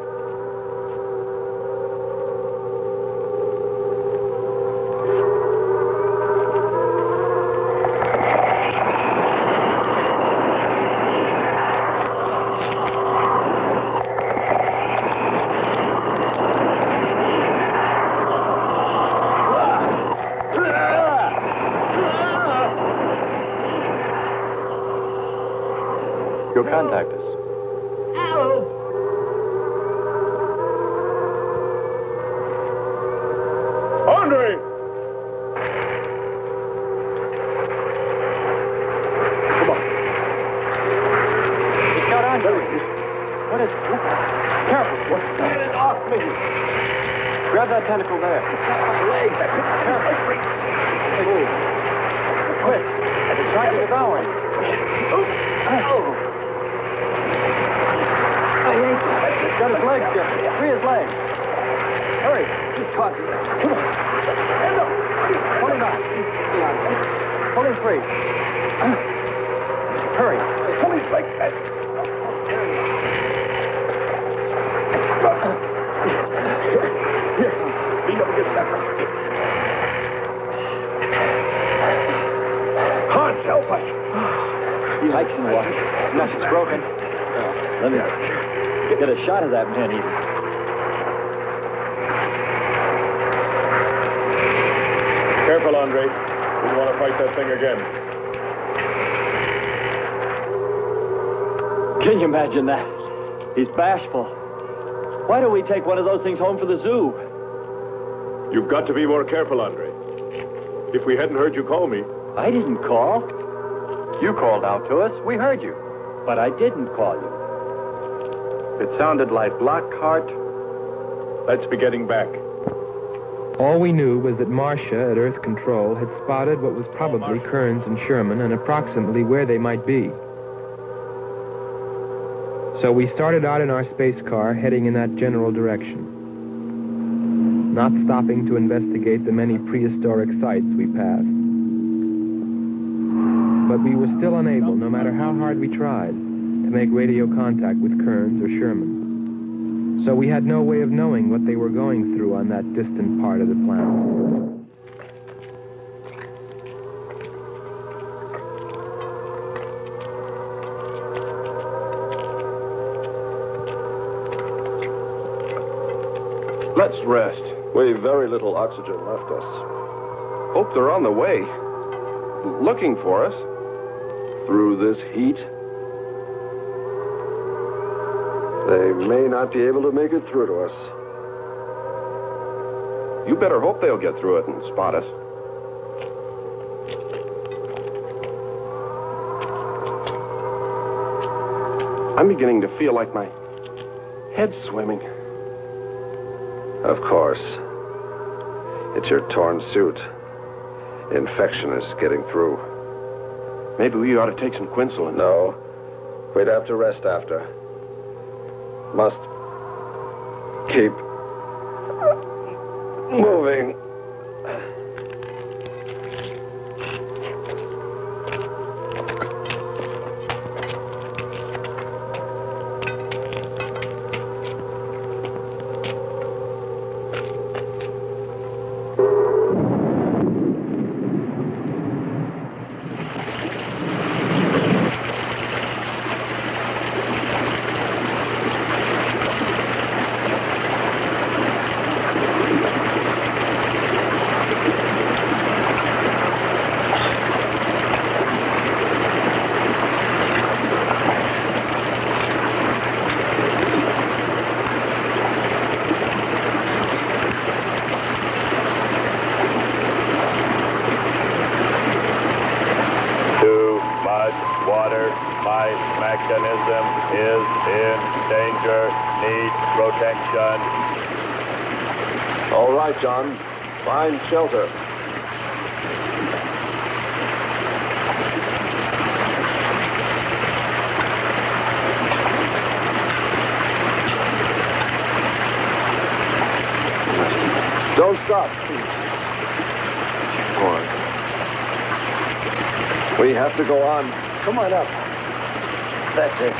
Speaker 22: You'll contact us.
Speaker 2: Andre!
Speaker 22: Come on. It's got Andre. What is it? Careful. Get it off me. Grab that tentacle there. It's got my leg. Careful. Move. Quick. It's trying to devour him. He's got his legs stiff. Free his legs. Hurry. He's caught. Come on. Pull him back. Pull him free. Hurry. Pull his legs back. Here. Lean over this back. Hans, help us. He likes some water. Nothing's broken. Let me get a shot of that man even.
Speaker 2: Careful, Andre. We want to fight that thing again.
Speaker 22: Can you imagine that? He's bashful. Why don't we take one of those things home for the zoo?
Speaker 2: You've got to be more careful, Andre. If we hadn't heard you call me...
Speaker 22: I didn't call. You called out to us. We heard you. But I didn't call you. It sounded like Lockhart.
Speaker 2: Let's be getting back.
Speaker 17: All we knew was that Marcia at Earth Control had spotted what was probably Kearns and Sherman and approximately where they might be. So we started out in our space car, heading in that general direction, not stopping to investigate the many prehistoric sites we passed. But we were still unable, no matter how hard we tried, to make radio contact with Kearns or Sherman. So we had no way of knowing what they were going through on that distant part of the planet.
Speaker 21: Let's rest. We've very little oxygen left us. Hope they're on the way. Looking for us. Through this heat. They may not be able to make it through to us. You better hope they'll get through it and spot us. I'm beginning to feel like my head's swimming. Of course. It's your torn suit. Infection is getting through. Maybe we ought to take some quinsulin. No. We'd have to rest after. Must keep moving.
Speaker 20: danger. Need protection.
Speaker 21: All right, John. Find shelter. Don't stop. Go on. We have to go on. Come on up.
Speaker 18: That's it.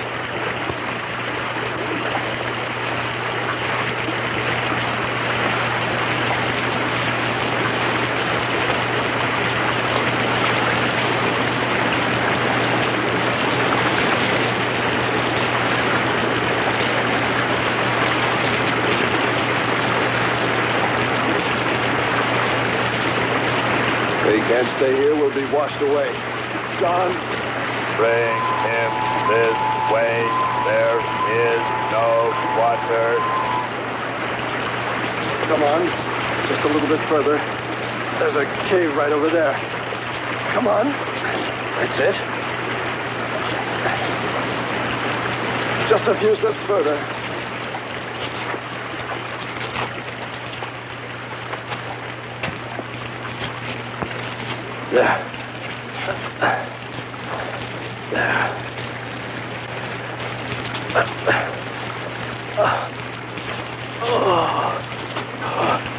Speaker 21: We can't stay here. We'll be washed away. John.
Speaker 20: Bring him this way. There is no water.
Speaker 21: Come on. Just a little bit further. There's a cave right over there. Come on. That's it. Just a few steps further. There. There.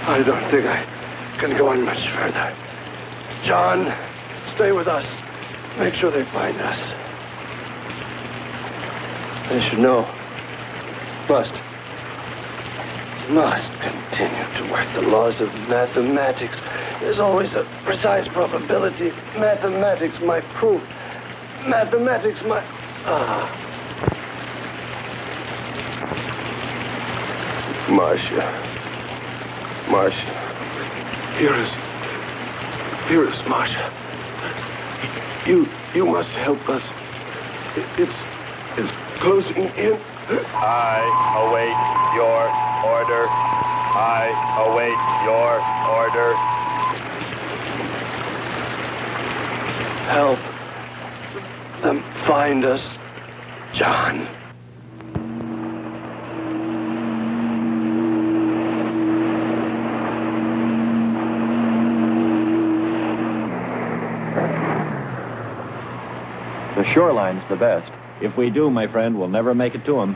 Speaker 21: I don't think I can go on much further. John, stay with us. Make sure they find us. They should know. Must continue to work the laws of mathematics. There's always a precise probability. Mathematics, my proof. Mathematics, my... Marcia. Here is Marcia. You must help us. It's closing in.
Speaker 20: I await your order. I await your order.
Speaker 21: Help them find us, John.
Speaker 18: The shoreline's the best. If we do, my friend, we'll never make it to them.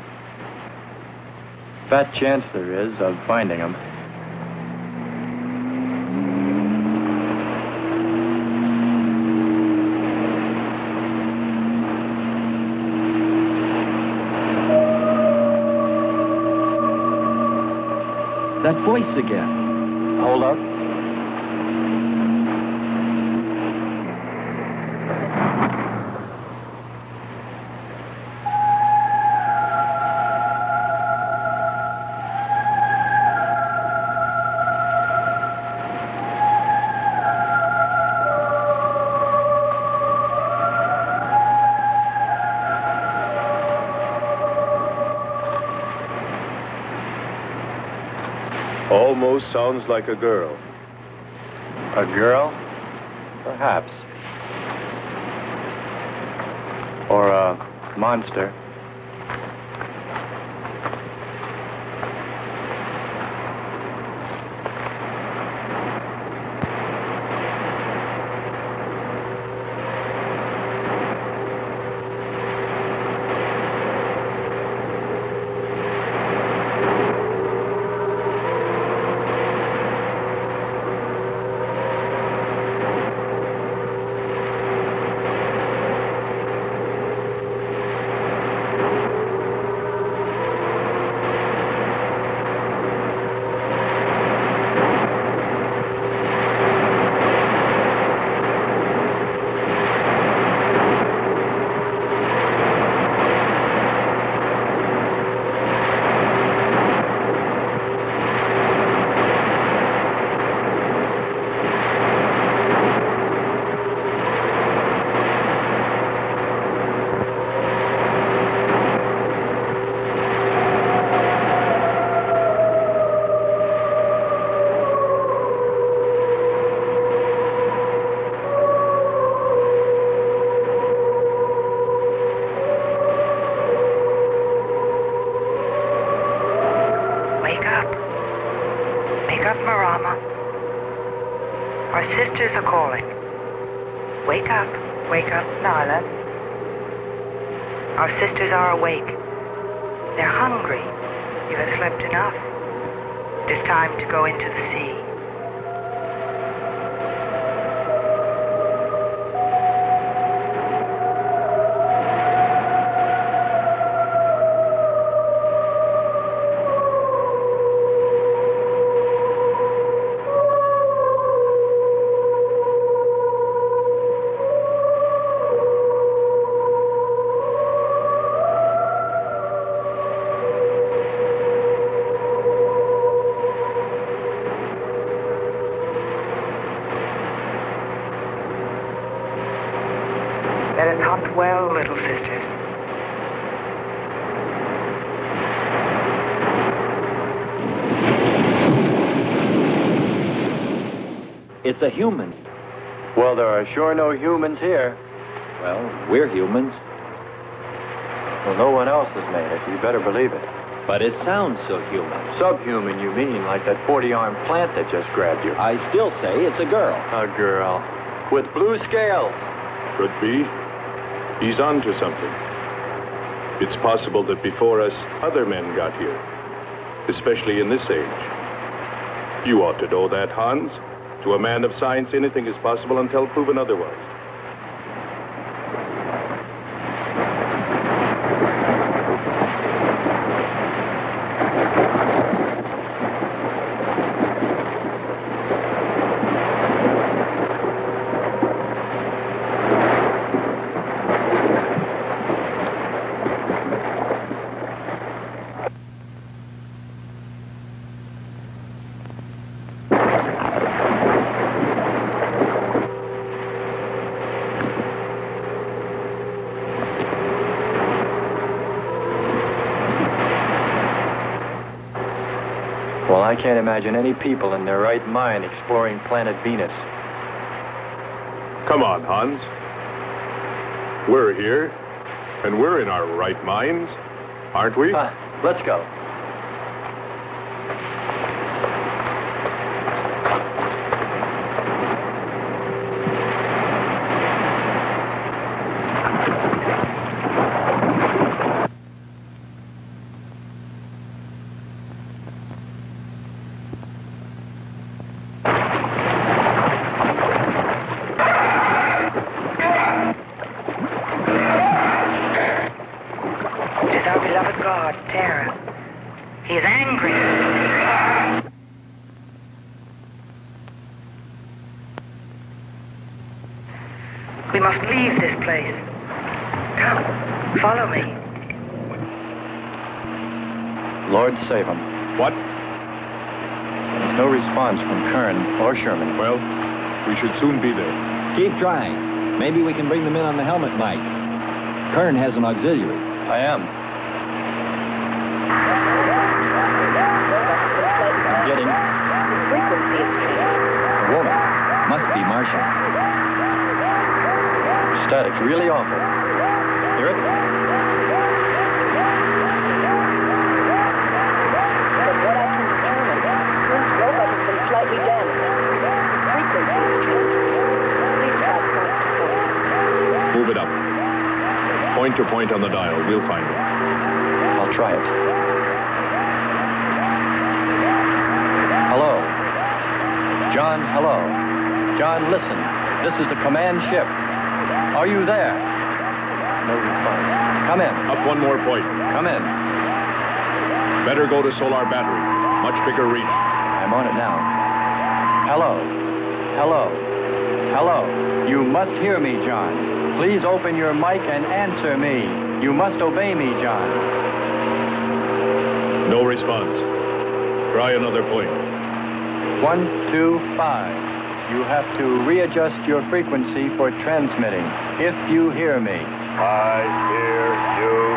Speaker 18: Fat chance there is of finding them. That voice again. Hold up.
Speaker 20: Almost sounds like a girl.
Speaker 18: A girl? Perhaps. Or a monster.
Speaker 8: up, Marama. Our sisters are calling. Wake up, Nyla. Our sisters are awake. They're hungry. You have slept enough. It is time to go into the sea. Let us hunt well, little sisters.
Speaker 18: It's a human. Well, there are sure no humans here. Well, we're humans. Well, no one else has made it. You better believe it. But it sounds so human. Subhuman, you mean, like that 40-armed plant that just grabbed you. I still say it's a girl. A girl. With blue scales.
Speaker 2: Could be. He's on to something. It's possible that before us, other men got here. Especially in this age. You ought to know that, Hans. To a man of science, anything is possible until proven otherwise.
Speaker 18: Well, I can't imagine any people in their right mind exploring planet Venus.
Speaker 2: Come on, Hans. We're here, and we're in our right minds, aren't we?
Speaker 18: Let's go.
Speaker 8: We must leave this place. Come, follow me.
Speaker 18: Lord save him.
Speaker 2: What?
Speaker 18: There's no response from Kern or Sherman.
Speaker 2: Well, we should soon be there.
Speaker 9: Keep trying. Maybe we can bring them in on the helmet mic. Kern has an auxiliary.
Speaker 18: I am. I'm getting...
Speaker 15: His frequency is changing.
Speaker 18: A woman. Must be Martian. Static's really awful. Hear it?
Speaker 15: From what I can determine, Kern's robot has been slightly damaged. Frequency is changing. Please try point to point.
Speaker 2: Move it up. Point to point on the dial. We'll find it.
Speaker 18: I'll try it. Hello. John, hello. John, listen. This is the command ship. Are you there? No response. Come in.
Speaker 2: Up one more point.
Speaker 18: Come in.
Speaker 2: Better go to solar battery. Much bigger reach.
Speaker 18: I'm on it now. Hello. Hello. Hello. You must hear me, John. Please open your mic and answer me. You must obey me, John.
Speaker 2: No response. Try another point.
Speaker 18: 1, 2, 5. You have to readjust your frequency for transmitting. If you hear me.
Speaker 2: I hear you.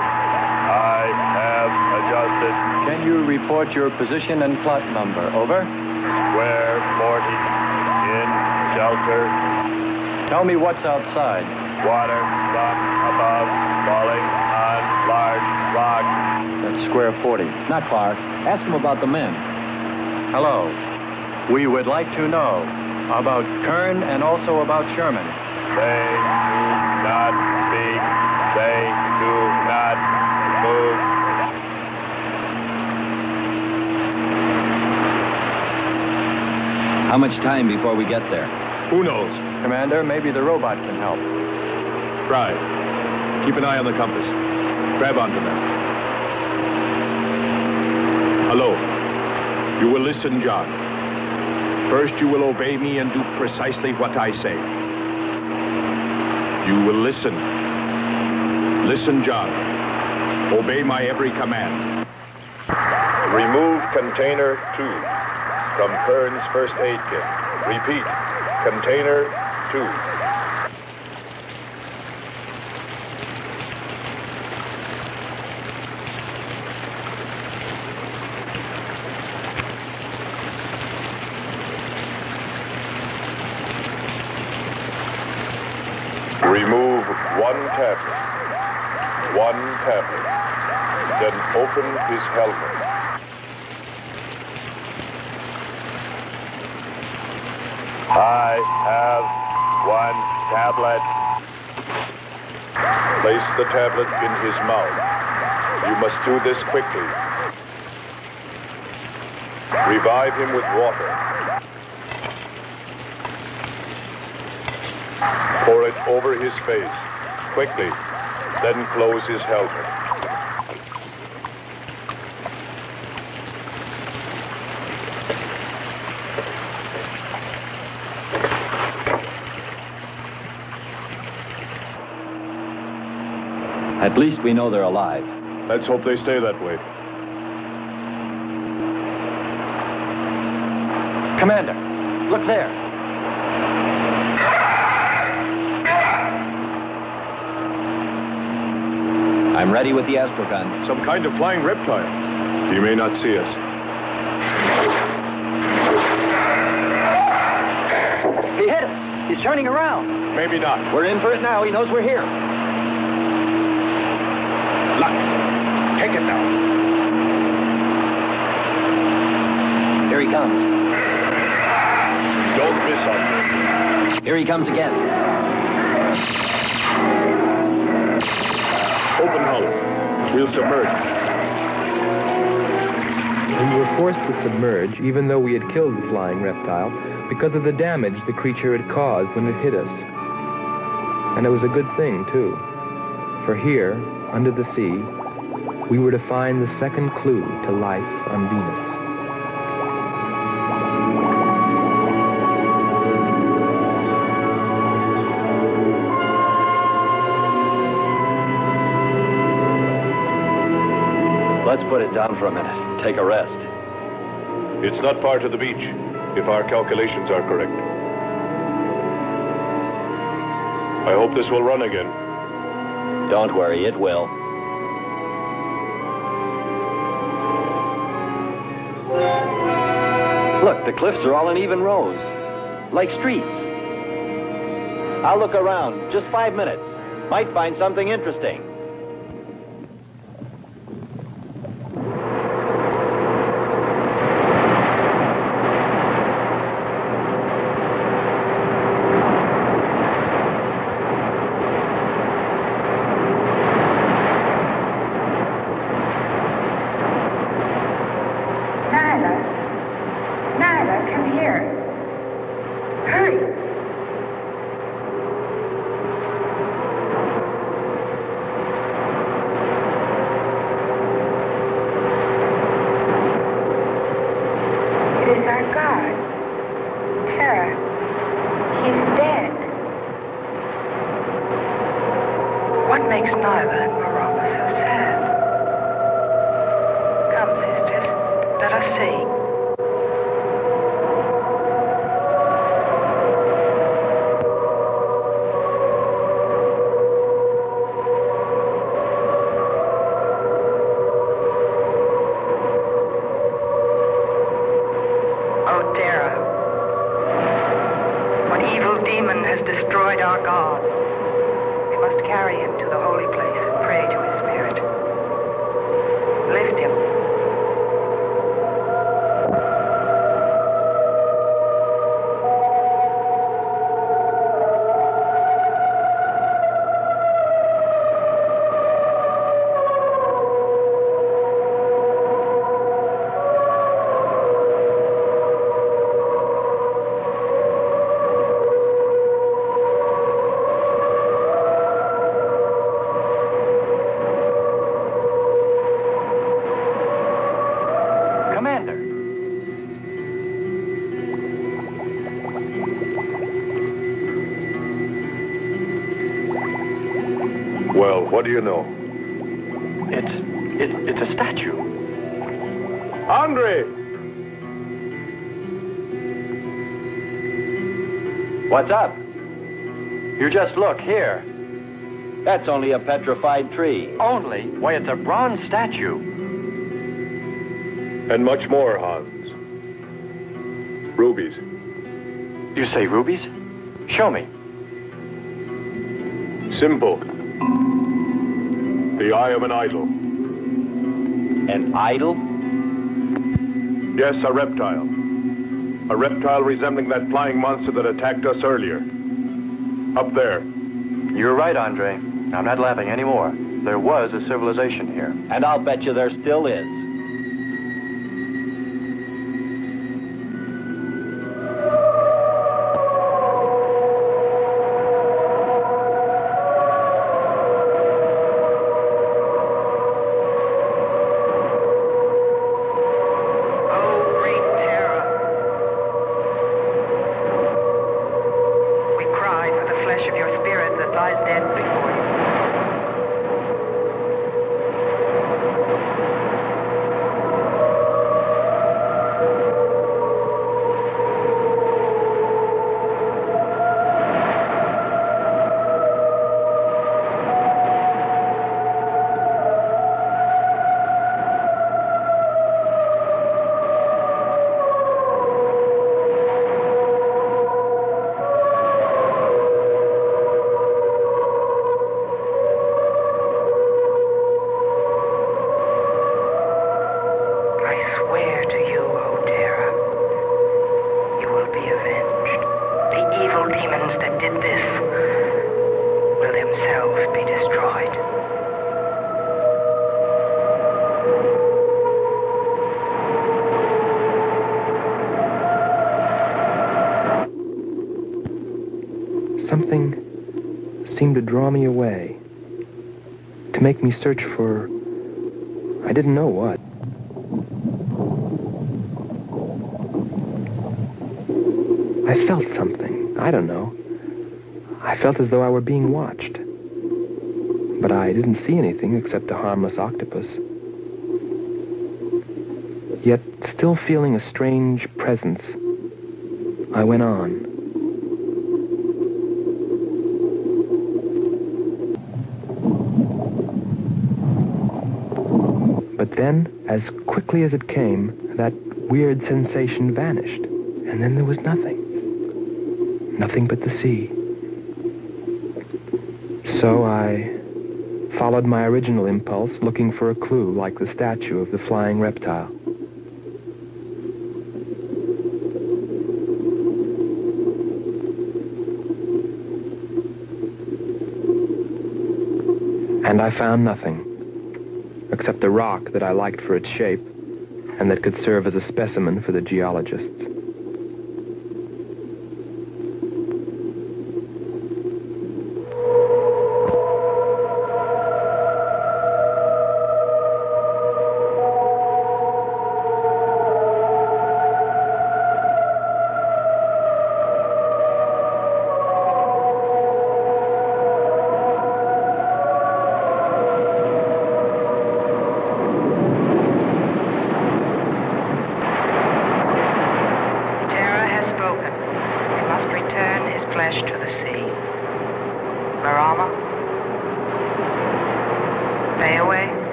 Speaker 2: I have adjusted.
Speaker 18: Can you report your position and plot number? Over.
Speaker 2: Square 40. In shelter.
Speaker 18: Tell me what's outside.
Speaker 2: Water, sun above, falling on large rocks.
Speaker 18: That's square 40.
Speaker 9: Not far. Ask him about the men.
Speaker 18: Hello. We would like to know about Kern and also about Sherman.
Speaker 2: They do not speak. They do not move.
Speaker 9: How much time before we get there?
Speaker 2: Who knows?
Speaker 18: Commander, maybe the robot can help.
Speaker 2: Right. Keep an eye on the compass. Grab onto them. Hello. You will listen, John. First, you will obey me and do precisely what I say. You will listen. Listen, John. Obey my every command. Remove container 2 from Kern's first aid kit. Repeat, container 2. Remove one tablet. One tablet. Then open his helmet. I have one tablet. Place the tablet in his mouth. You must do this quickly. Revive him with water. Pour it over his face, quickly, then close his helmet.
Speaker 9: At least we know they're alive.
Speaker 2: Let's hope they stay that way.
Speaker 18: Commander, look there.
Speaker 9: I'm ready with the astrogun.
Speaker 2: Some kind of flying reptile. He may not see us.
Speaker 18: He hit us. He's turning around.
Speaker 2: Maybe not.
Speaker 18: We're in for it now. He knows we're here.
Speaker 2: Luck. Take it now.
Speaker 18: Here he comes.
Speaker 2: Don't miss him.
Speaker 9: Here he comes again.
Speaker 2: Open hull. We'll submerge.
Speaker 17: We were forced to submerge, even though we had killed the flying reptile, because of the damage the creature had caused when it hit us. And it was a good thing, too. For here, under the sea, we were to find the second clue to life on Venus.
Speaker 9: Let's put it down for a minute. Take a rest.
Speaker 2: It's not far to the beach, if our calculations are correct. I hope this will run again.
Speaker 9: Don't worry, it will. Look, the cliffs are all in even rows, like streets. I'll look around, just 5 minutes. Might find something interesting. Commander.
Speaker 2: Well, what do you know?
Speaker 9: It's a statue.
Speaker 2: Andre!
Speaker 9: What's up? You just look here. That's only a petrified tree. Only? Why, it's a bronze statue.
Speaker 2: And much more, Hans. Rubies.
Speaker 9: You say rubies? Show me.
Speaker 2: Simple. The eye of an idol.
Speaker 9: An idol?
Speaker 2: Yes, a reptile. A reptile resembling that flying monster that attacked us earlier. Up there.
Speaker 9: You're right, Andre. I'm not laughing anymore. There was a civilization here. And I'll bet you there still is.
Speaker 17: Something seemed to draw me away, to make me search for, I didn't know what. I felt something, I don't know. I felt as though I were being watched. But I didn't see anything except a harmless octopus. Yet, still feeling a strange presence, I went on. But then, as quickly as it came, that weird sensation vanished. And then there was nothing. Nothing but the sea. So I followed my original impulse, looking for a clue like the statue of the flying reptile. And I found nothing, except a rock that I liked for its shape and that could serve as a specimen for the geologists.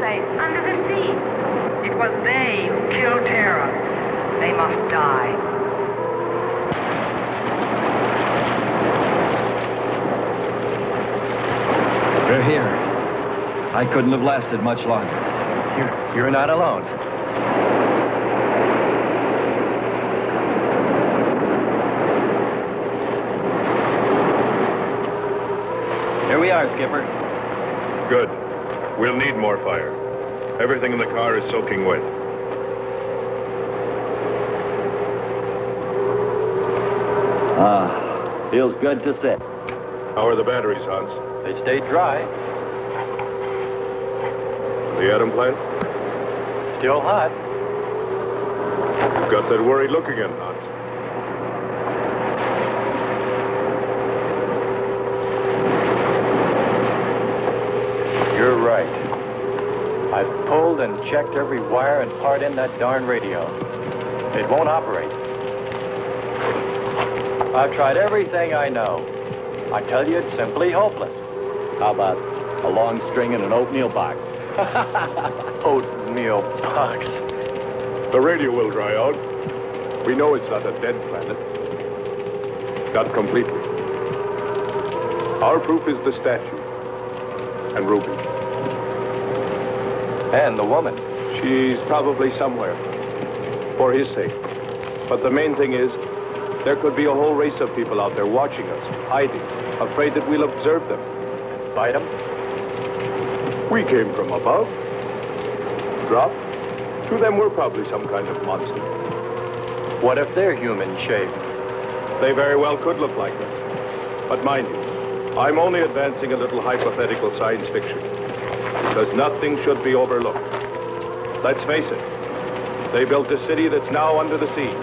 Speaker 8: die under the sea. It was they who killed Terra. They must die.
Speaker 9: We're here. I couldn't have lasted much longer. You're not alone. Here we are, Skipper.
Speaker 2: Good. We'll need more fire. Everything in the car is soaking wet.
Speaker 9: Feels good to sit.
Speaker 2: How are the batteries, Hans?
Speaker 9: They stayed dry.
Speaker 2: The atom plant?
Speaker 9: Still hot.
Speaker 2: You've got that worried look again, Hans.
Speaker 9: You're right. I've pulled and checked every wire and part in that darn radio. It won't operate. I've tried everything I know. I tell you, it's simply hopeless. How about a long string and an oatmeal box? Oatmeal box.
Speaker 2: The radio will dry out. We know it's not a dead planet. Not completely. Our proof is the statue. And Ruby.
Speaker 9: And the woman.
Speaker 2: She's probably somewhere. For his sake. But the main thing is, there could be a whole race of people out there watching us, hiding, afraid that we'll observe them.
Speaker 9: Fight them?
Speaker 2: We came from above. Dropped. To them, we're probably some kind of monster.
Speaker 9: What if they're human shaped?
Speaker 2: They very well could look like us. But mind you, I'm only advancing a little hypothetical science fiction. Because nothing should be overlooked. Let's face it. They built a city that's now under the sea.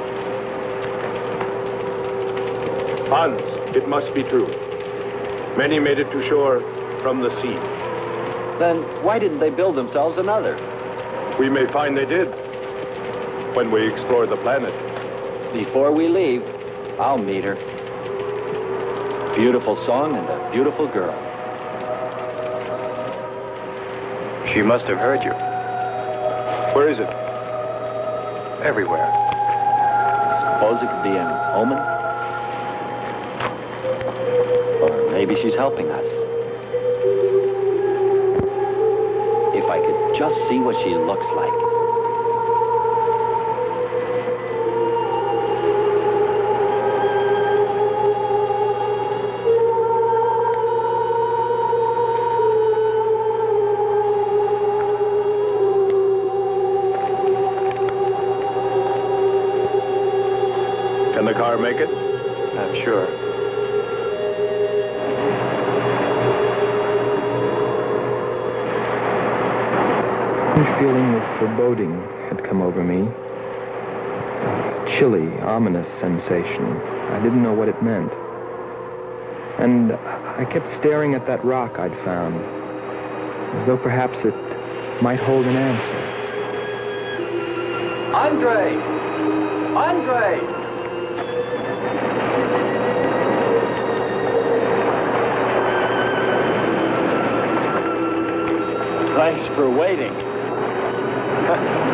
Speaker 2: Hans, it must be true. Many made it to shore from the sea.
Speaker 9: Then why didn't they build themselves another?
Speaker 2: We may find they did. When we explore the planet.
Speaker 9: Before we leave, I'll meet her. Beautiful song and a beautiful girl. She must have heard you.
Speaker 2: Where is it?
Speaker 9: Everywhere. Suppose it could be an omen? Or maybe she's helping us. If I could just see what she looks like.
Speaker 2: Can the car make it?
Speaker 9: Not sure.
Speaker 17: A feeling of foreboding had come over me. A chilly, ominous sensation. I didn't know what it meant. And I kept staring at that rock I'd found, as though perhaps it might hold an answer.
Speaker 9: Andre! Andre! Thanks for waiting.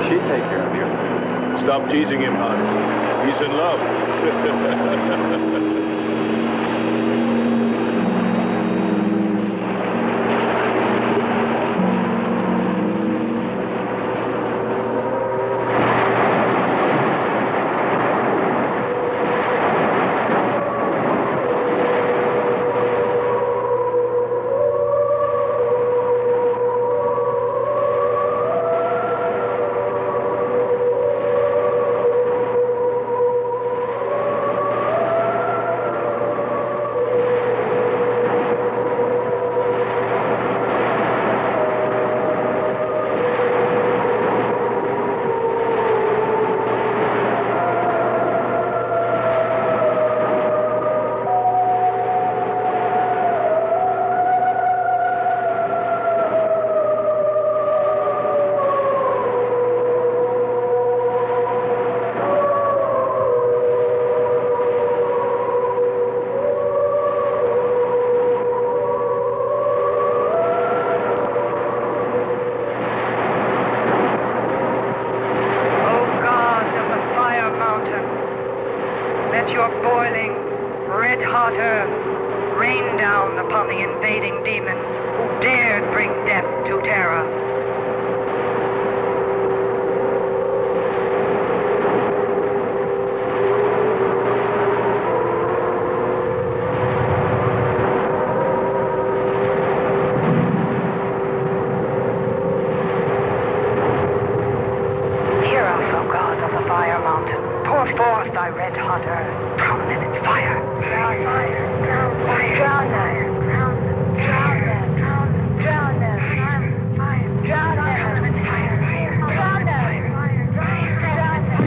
Speaker 9: She'd take care of you.
Speaker 2: Stop teasing him, Hans. He's in love.
Speaker 8: upon the invading demons who dared bring death to Terra. Hear us, O God of the fire mountain. Pour forth thy red hot earth. Drown them in fire. Drown fire. Drown fire. Drown them. Drown them. Drown them. Drown them. Drown them. Fire. Drown them in fire. Drown them. Drown them.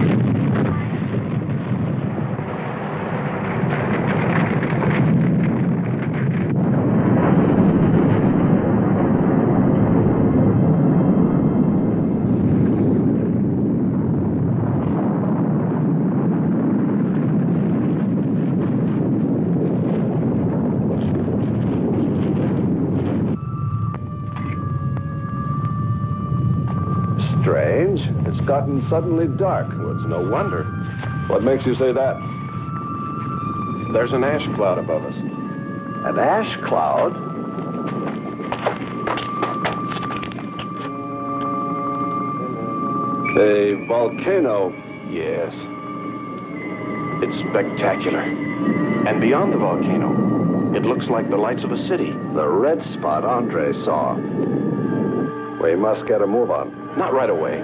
Speaker 21: Strange. It's gotten suddenly dark. Well, it's no wonder. What makes you say that? There's an ash cloud above us. An ash cloud? A volcano, yes. It's spectacular. And beyond the volcano, it looks like the lights of a city. The red spot Andre saw. We must get a move on. Not right away.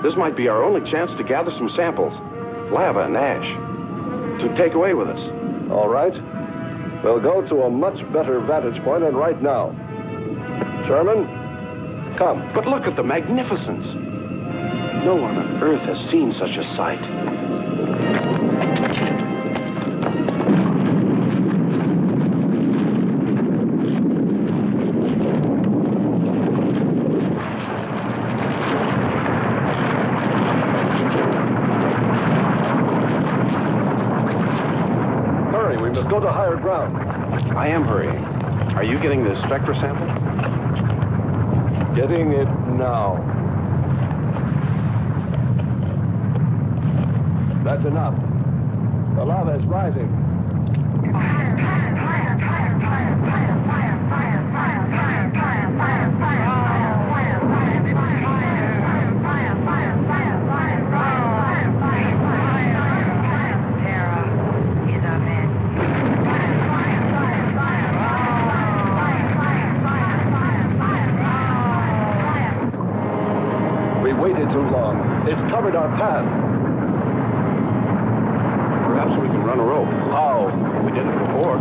Speaker 21: This might be our only chance to gather some samples. Lava and ash. To take away with us. All right. We'll go to a much better vantage point, and right now. Sherman, come. But look at the magnificence. No one on Earth has seen such a sight. Go to higher ground. I am hurrying. Are you getting the spectra sample? Getting it now. That's enough. The lava is rising. Too long. It's covered our path. Perhaps we can run a rope. How? We did it before.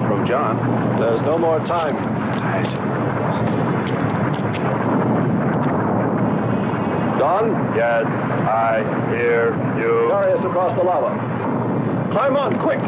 Speaker 21: From John. There's no more time. Don?
Speaker 20: Yes, I hear you.
Speaker 21: Carry us across the lava. Climb on, quick!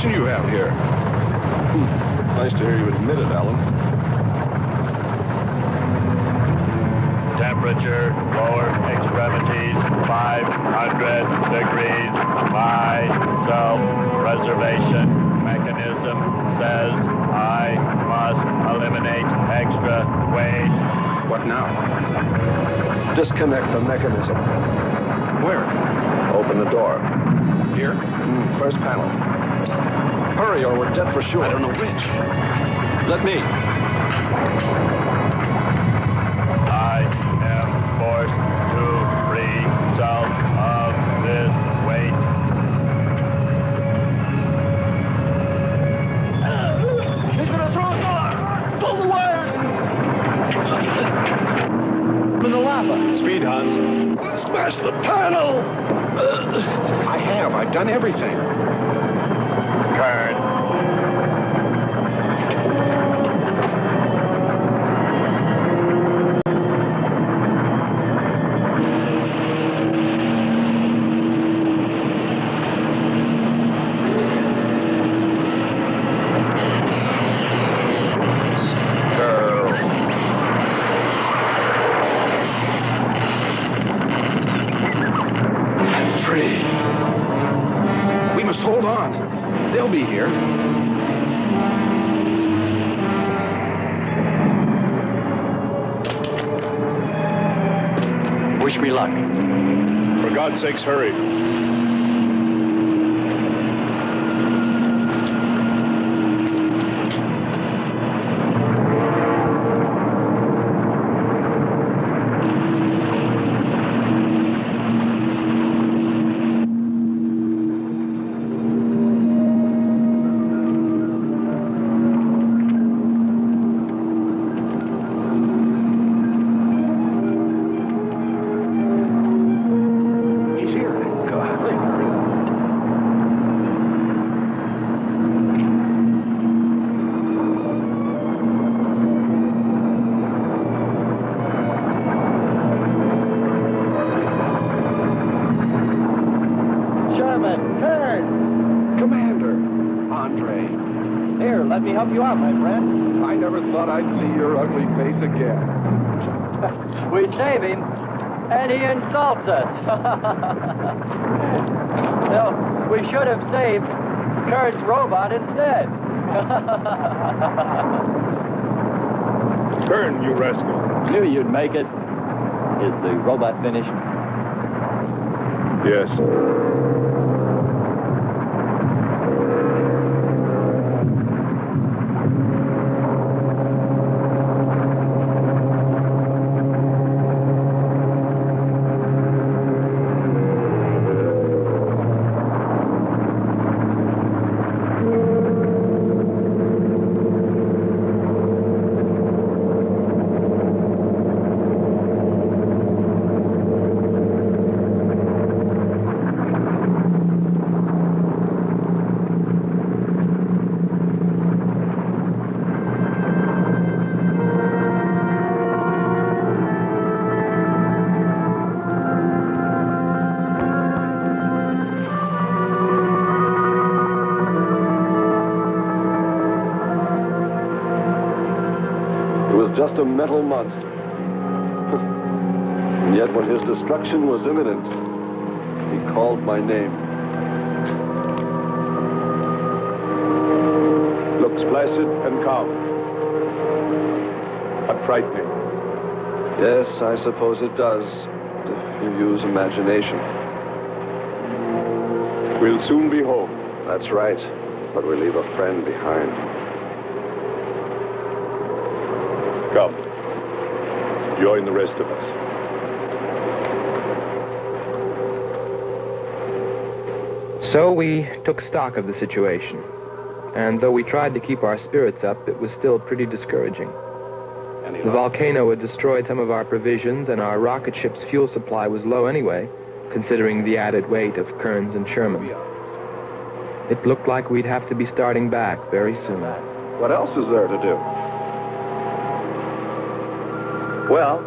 Speaker 21: You have here. Nice to hear you admit it, Alan.
Speaker 20: Temperature, lower extremities, 500 degrees. My self-preservation mechanism says I must eliminate extra weight.
Speaker 21: What now? Disconnect the mechanism. Where? Open the door. Here? First panel. Hurry or we're dead for sure. I don't know which. Let me.
Speaker 20: I am forced to free self of this weight.
Speaker 2: speed, Hans.
Speaker 21: Smash the panel! I have. I've done everything.
Speaker 2: Kern.
Speaker 21: Hold on. They'll be here.
Speaker 9: Wish me luck.
Speaker 2: For God's sakes, hurry.
Speaker 9: Let me help you out, my friend.
Speaker 21: I never thought I'd see your ugly face again.
Speaker 9: We save him, and he insults us. No, we should have saved Kurt's robot instead.
Speaker 2: Kern, you rascal.
Speaker 9: Knew you'd make it. Is the robot finished?
Speaker 2: Yes.
Speaker 21: Just a metal monster. And yet when his destruction was imminent, he called my name.
Speaker 2: Looks placid and calm. But frightening.
Speaker 21: Yes, I suppose it does, if you use imagination.
Speaker 2: We'll soon be home.
Speaker 21: That's right, but we leave a friend behind.
Speaker 2: Come. Join the rest of us.
Speaker 17: So we took stock of the situation. And though we tried to keep our spirits up, it was still pretty discouraging. The volcano had destroyed some of our provisions, and our rocket ship's fuel supply was low anyway, considering the added weight of Kearns and Sherman. It looked like we'd have to be starting back very soon.
Speaker 21: What else is there to do?
Speaker 9: Well,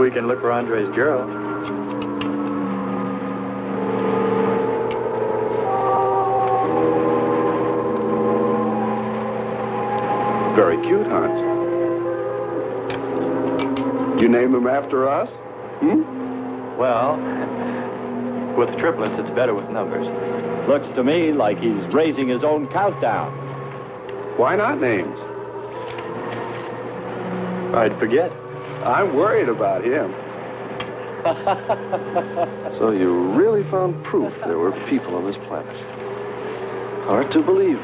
Speaker 9: we can look for Andre's girl.
Speaker 21: Very cute, Hans. You name him after us? Hmm?
Speaker 9: Well, with triplets, it's better with numbers. Looks to me like he's raising his own countdown.
Speaker 21: Why not names?
Speaker 9: I'd forget.
Speaker 21: I'm worried about him. So you really found proof there were people on this planet. Hard to believe.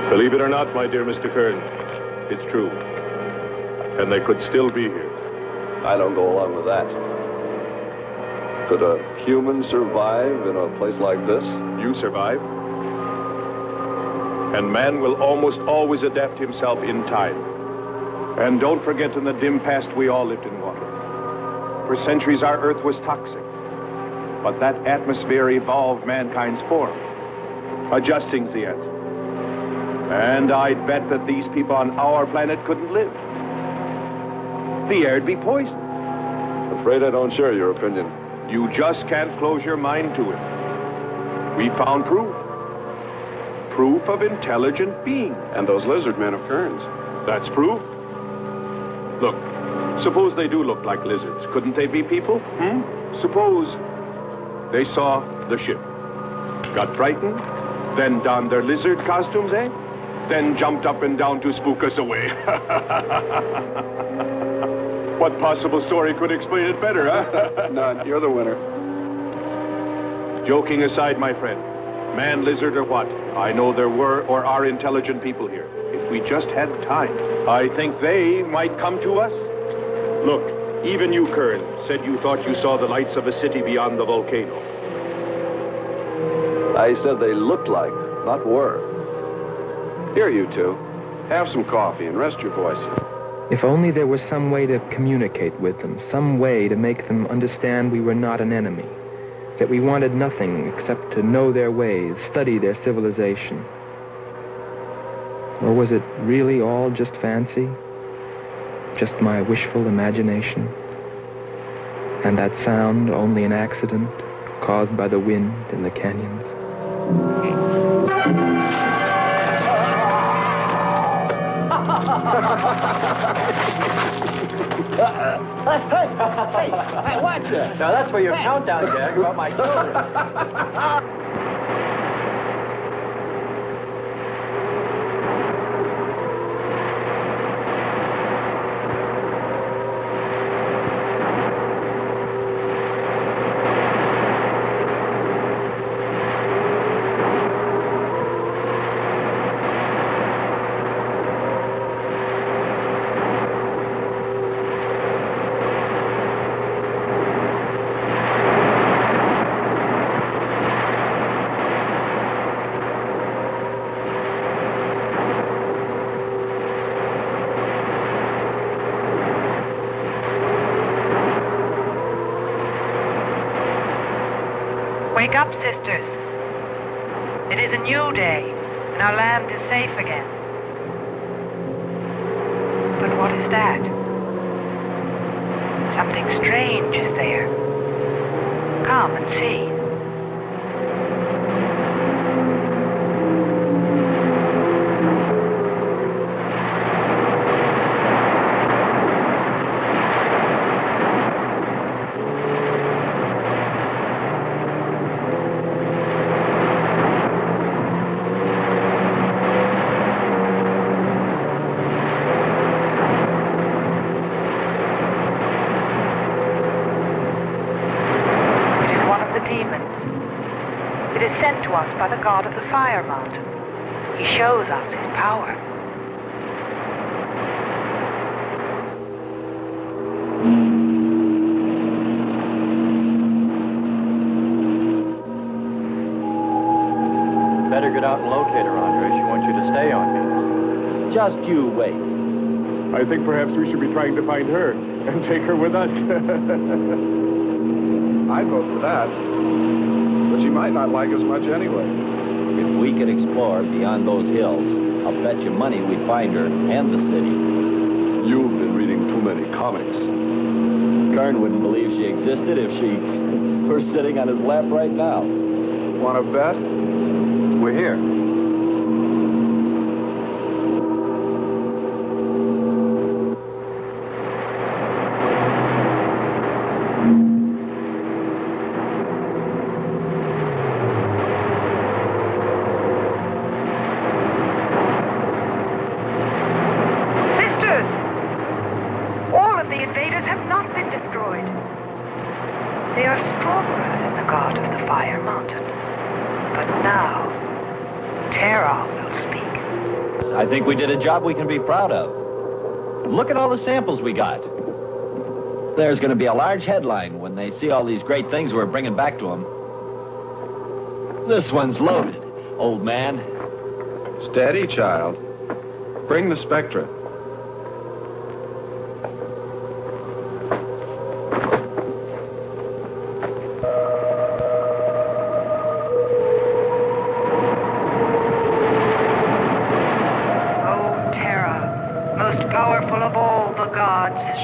Speaker 2: Believe it or not, my dear Mr. Kern, it's true. And they could still be here.
Speaker 21: I don't go along with that. Could a human survive in a place like this?
Speaker 2: You survive? And man will almost always adapt himself in time. And don't forget, in the dim past, we all lived in water. For centuries, our Earth was toxic. But that atmosphere evolved mankind's form, adjusting the answer. And I'd bet that these people on our planet couldn't live. The air'd be poisoned.
Speaker 21: Afraid I don't share your opinion.
Speaker 2: You just can't close your mind to it. We found proof. Proof of intelligent beings.
Speaker 21: And those lizard men of Kearns.
Speaker 2: That's proof. Look, suppose they do look like lizards. Couldn't they be people? Suppose they saw the ship, got frightened, then donned their lizard costumes, then jumped up and down to spook us away. What possible story could explain it better, huh?
Speaker 21: None. You're the winner.
Speaker 2: Joking aside, my friend, man, lizard, or what, I know there were or are intelligent people here. If we just had time, I think they might come to us. Look, even you, Kern, said you thought you saw the lights of a city beyond the volcano.
Speaker 21: I said they looked like, not were. Here, you two. Have some coffee and rest your voices.
Speaker 17: If only there was some way to communicate with them, some way to make them understand we were not an enemy, that we wanted nothing except to know their ways, study their civilization. Or was it really all just fancy? Just my wishful imagination? And that sound only an accident caused by the wind in the canyons?
Speaker 9: Hey, watch it. Now, that's for your countdown gag about my children.
Speaker 8: Wake up, sisters. It is a new day, and our land is safe again. But what is that? Something strange is there. Come and see. By the god of the fire mountain. He shows us his power.
Speaker 9: Better get out and locate her, Andre. She wants you to stay on me. Just you wait.
Speaker 2: I think perhaps we should be trying to find her and take her with us.
Speaker 21: I'd vote for that. But she might not like us much anyway.
Speaker 9: If we could explore beyond those hills, I'll bet you money we'd find her and the city.
Speaker 21: You've been reading too many comics.
Speaker 9: Kern wouldn't believe she existed if she were sitting on his lap right now.
Speaker 21: Want to bet? We're here.
Speaker 9: I think we did a job we can be proud of. Look at all the samples we got. There's going to be a large headline when they see all these great things we're bringing back to them. This one's loaded, old man.
Speaker 21: Steady, child. Bring the spectra.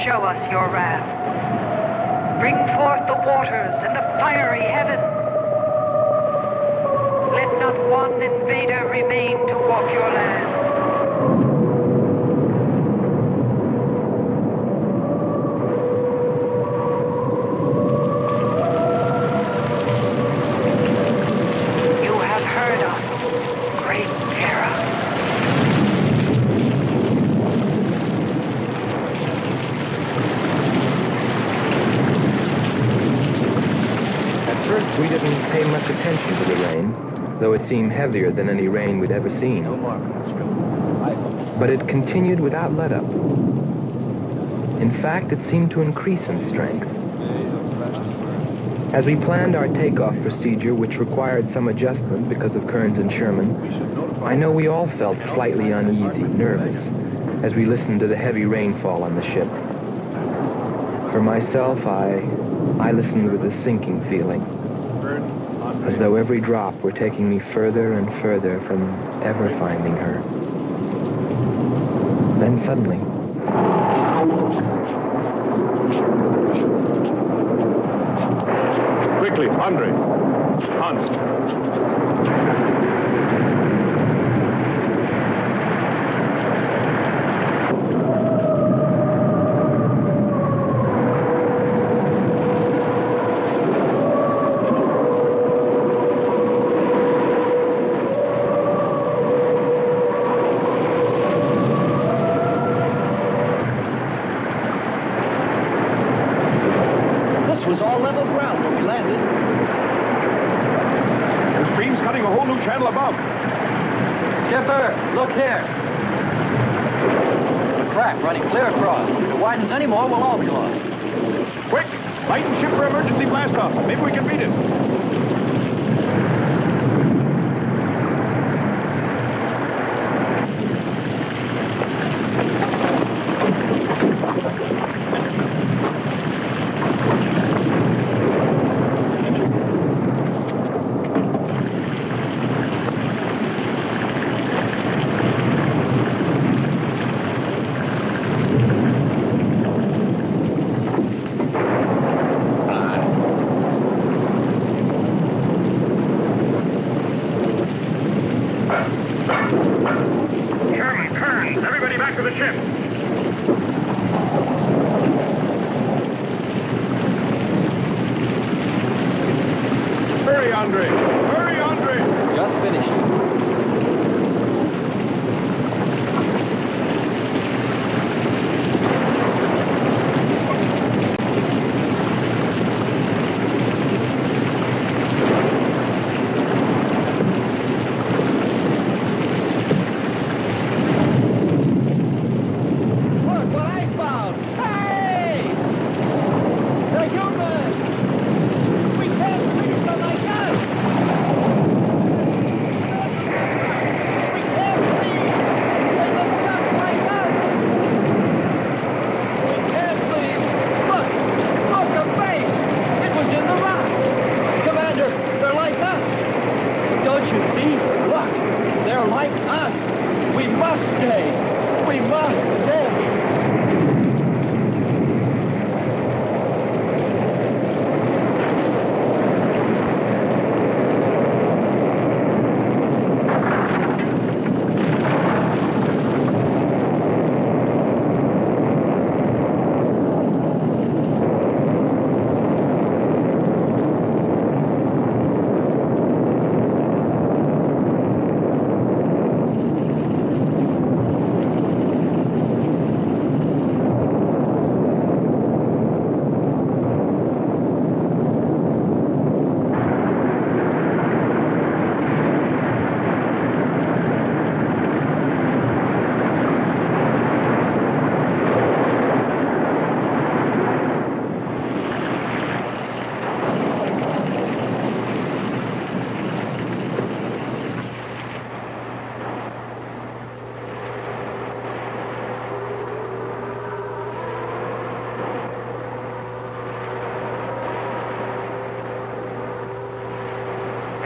Speaker 8: Show us your wrath. Bring forth the waters and the fiery heavens. Let not one invader remain to walk your land. You have heard us, great Terra.
Speaker 17: We didn't pay much attention to the rain, though it seemed heavier than any rain we'd ever seen. But it continued without let-up. In fact, it seemed to increase in strength. As we planned our takeoff procedure, which required some adjustment because of Kearns and Sherman, I know we all felt slightly uneasy, nervous, as we listened to the heavy rainfall on the ship. For myself, I listened with a sinking feeling, as though every drop were taking me further and further from ever finding her. Then suddenly...
Speaker 2: Quickly, Andre. Hans.
Speaker 9: Anymore, we'll all be lost.
Speaker 2: Quick! Lighten ship for emergency blast-off. Maybe we can beat it.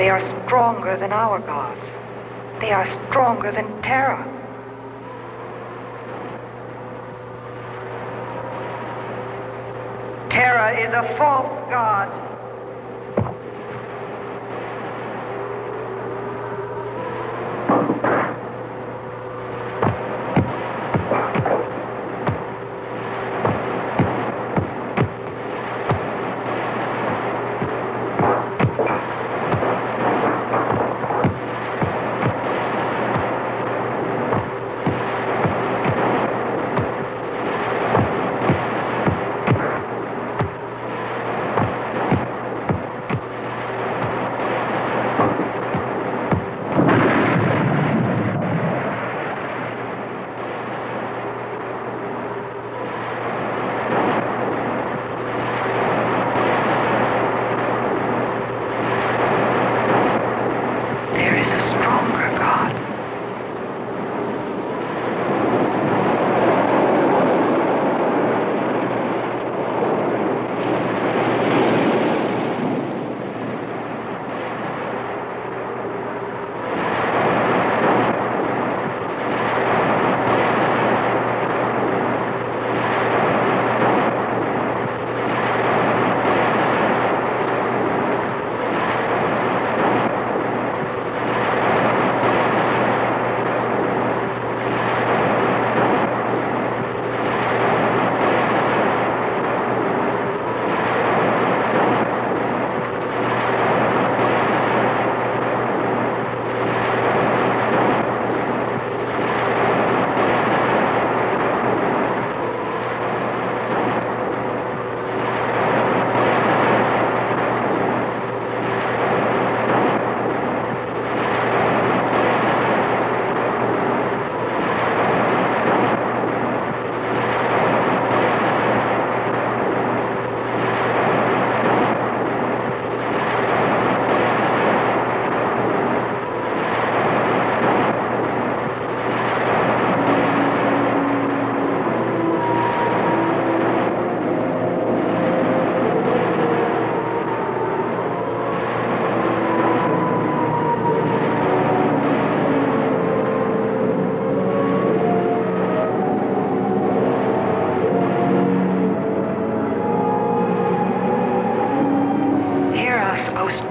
Speaker 8: They are stronger than our gods. They are stronger than Terra. Terra is a false god.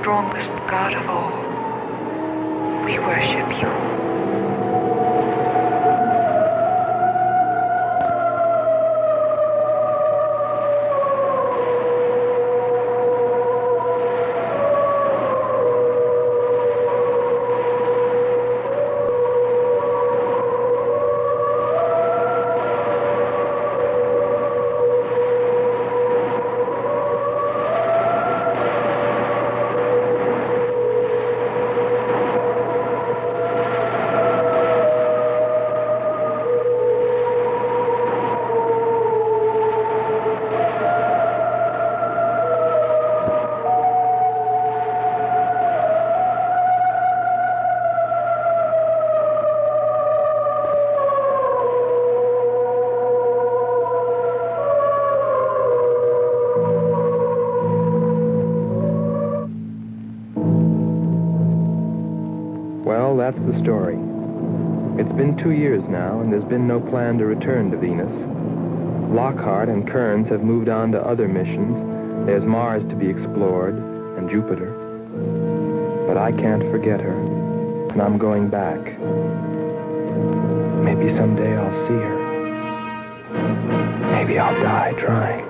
Speaker 8: Strongest God of all, we worship you.
Speaker 17: Well, that's the story. It's been 2 years now, and there's been no plan to return to Venus. Lockhart and Kearns have moved on to other missions. There's Mars to be explored, and Jupiter. But I can't forget her, and I'm going back. Maybe someday I'll see her. Maybe I'll die trying.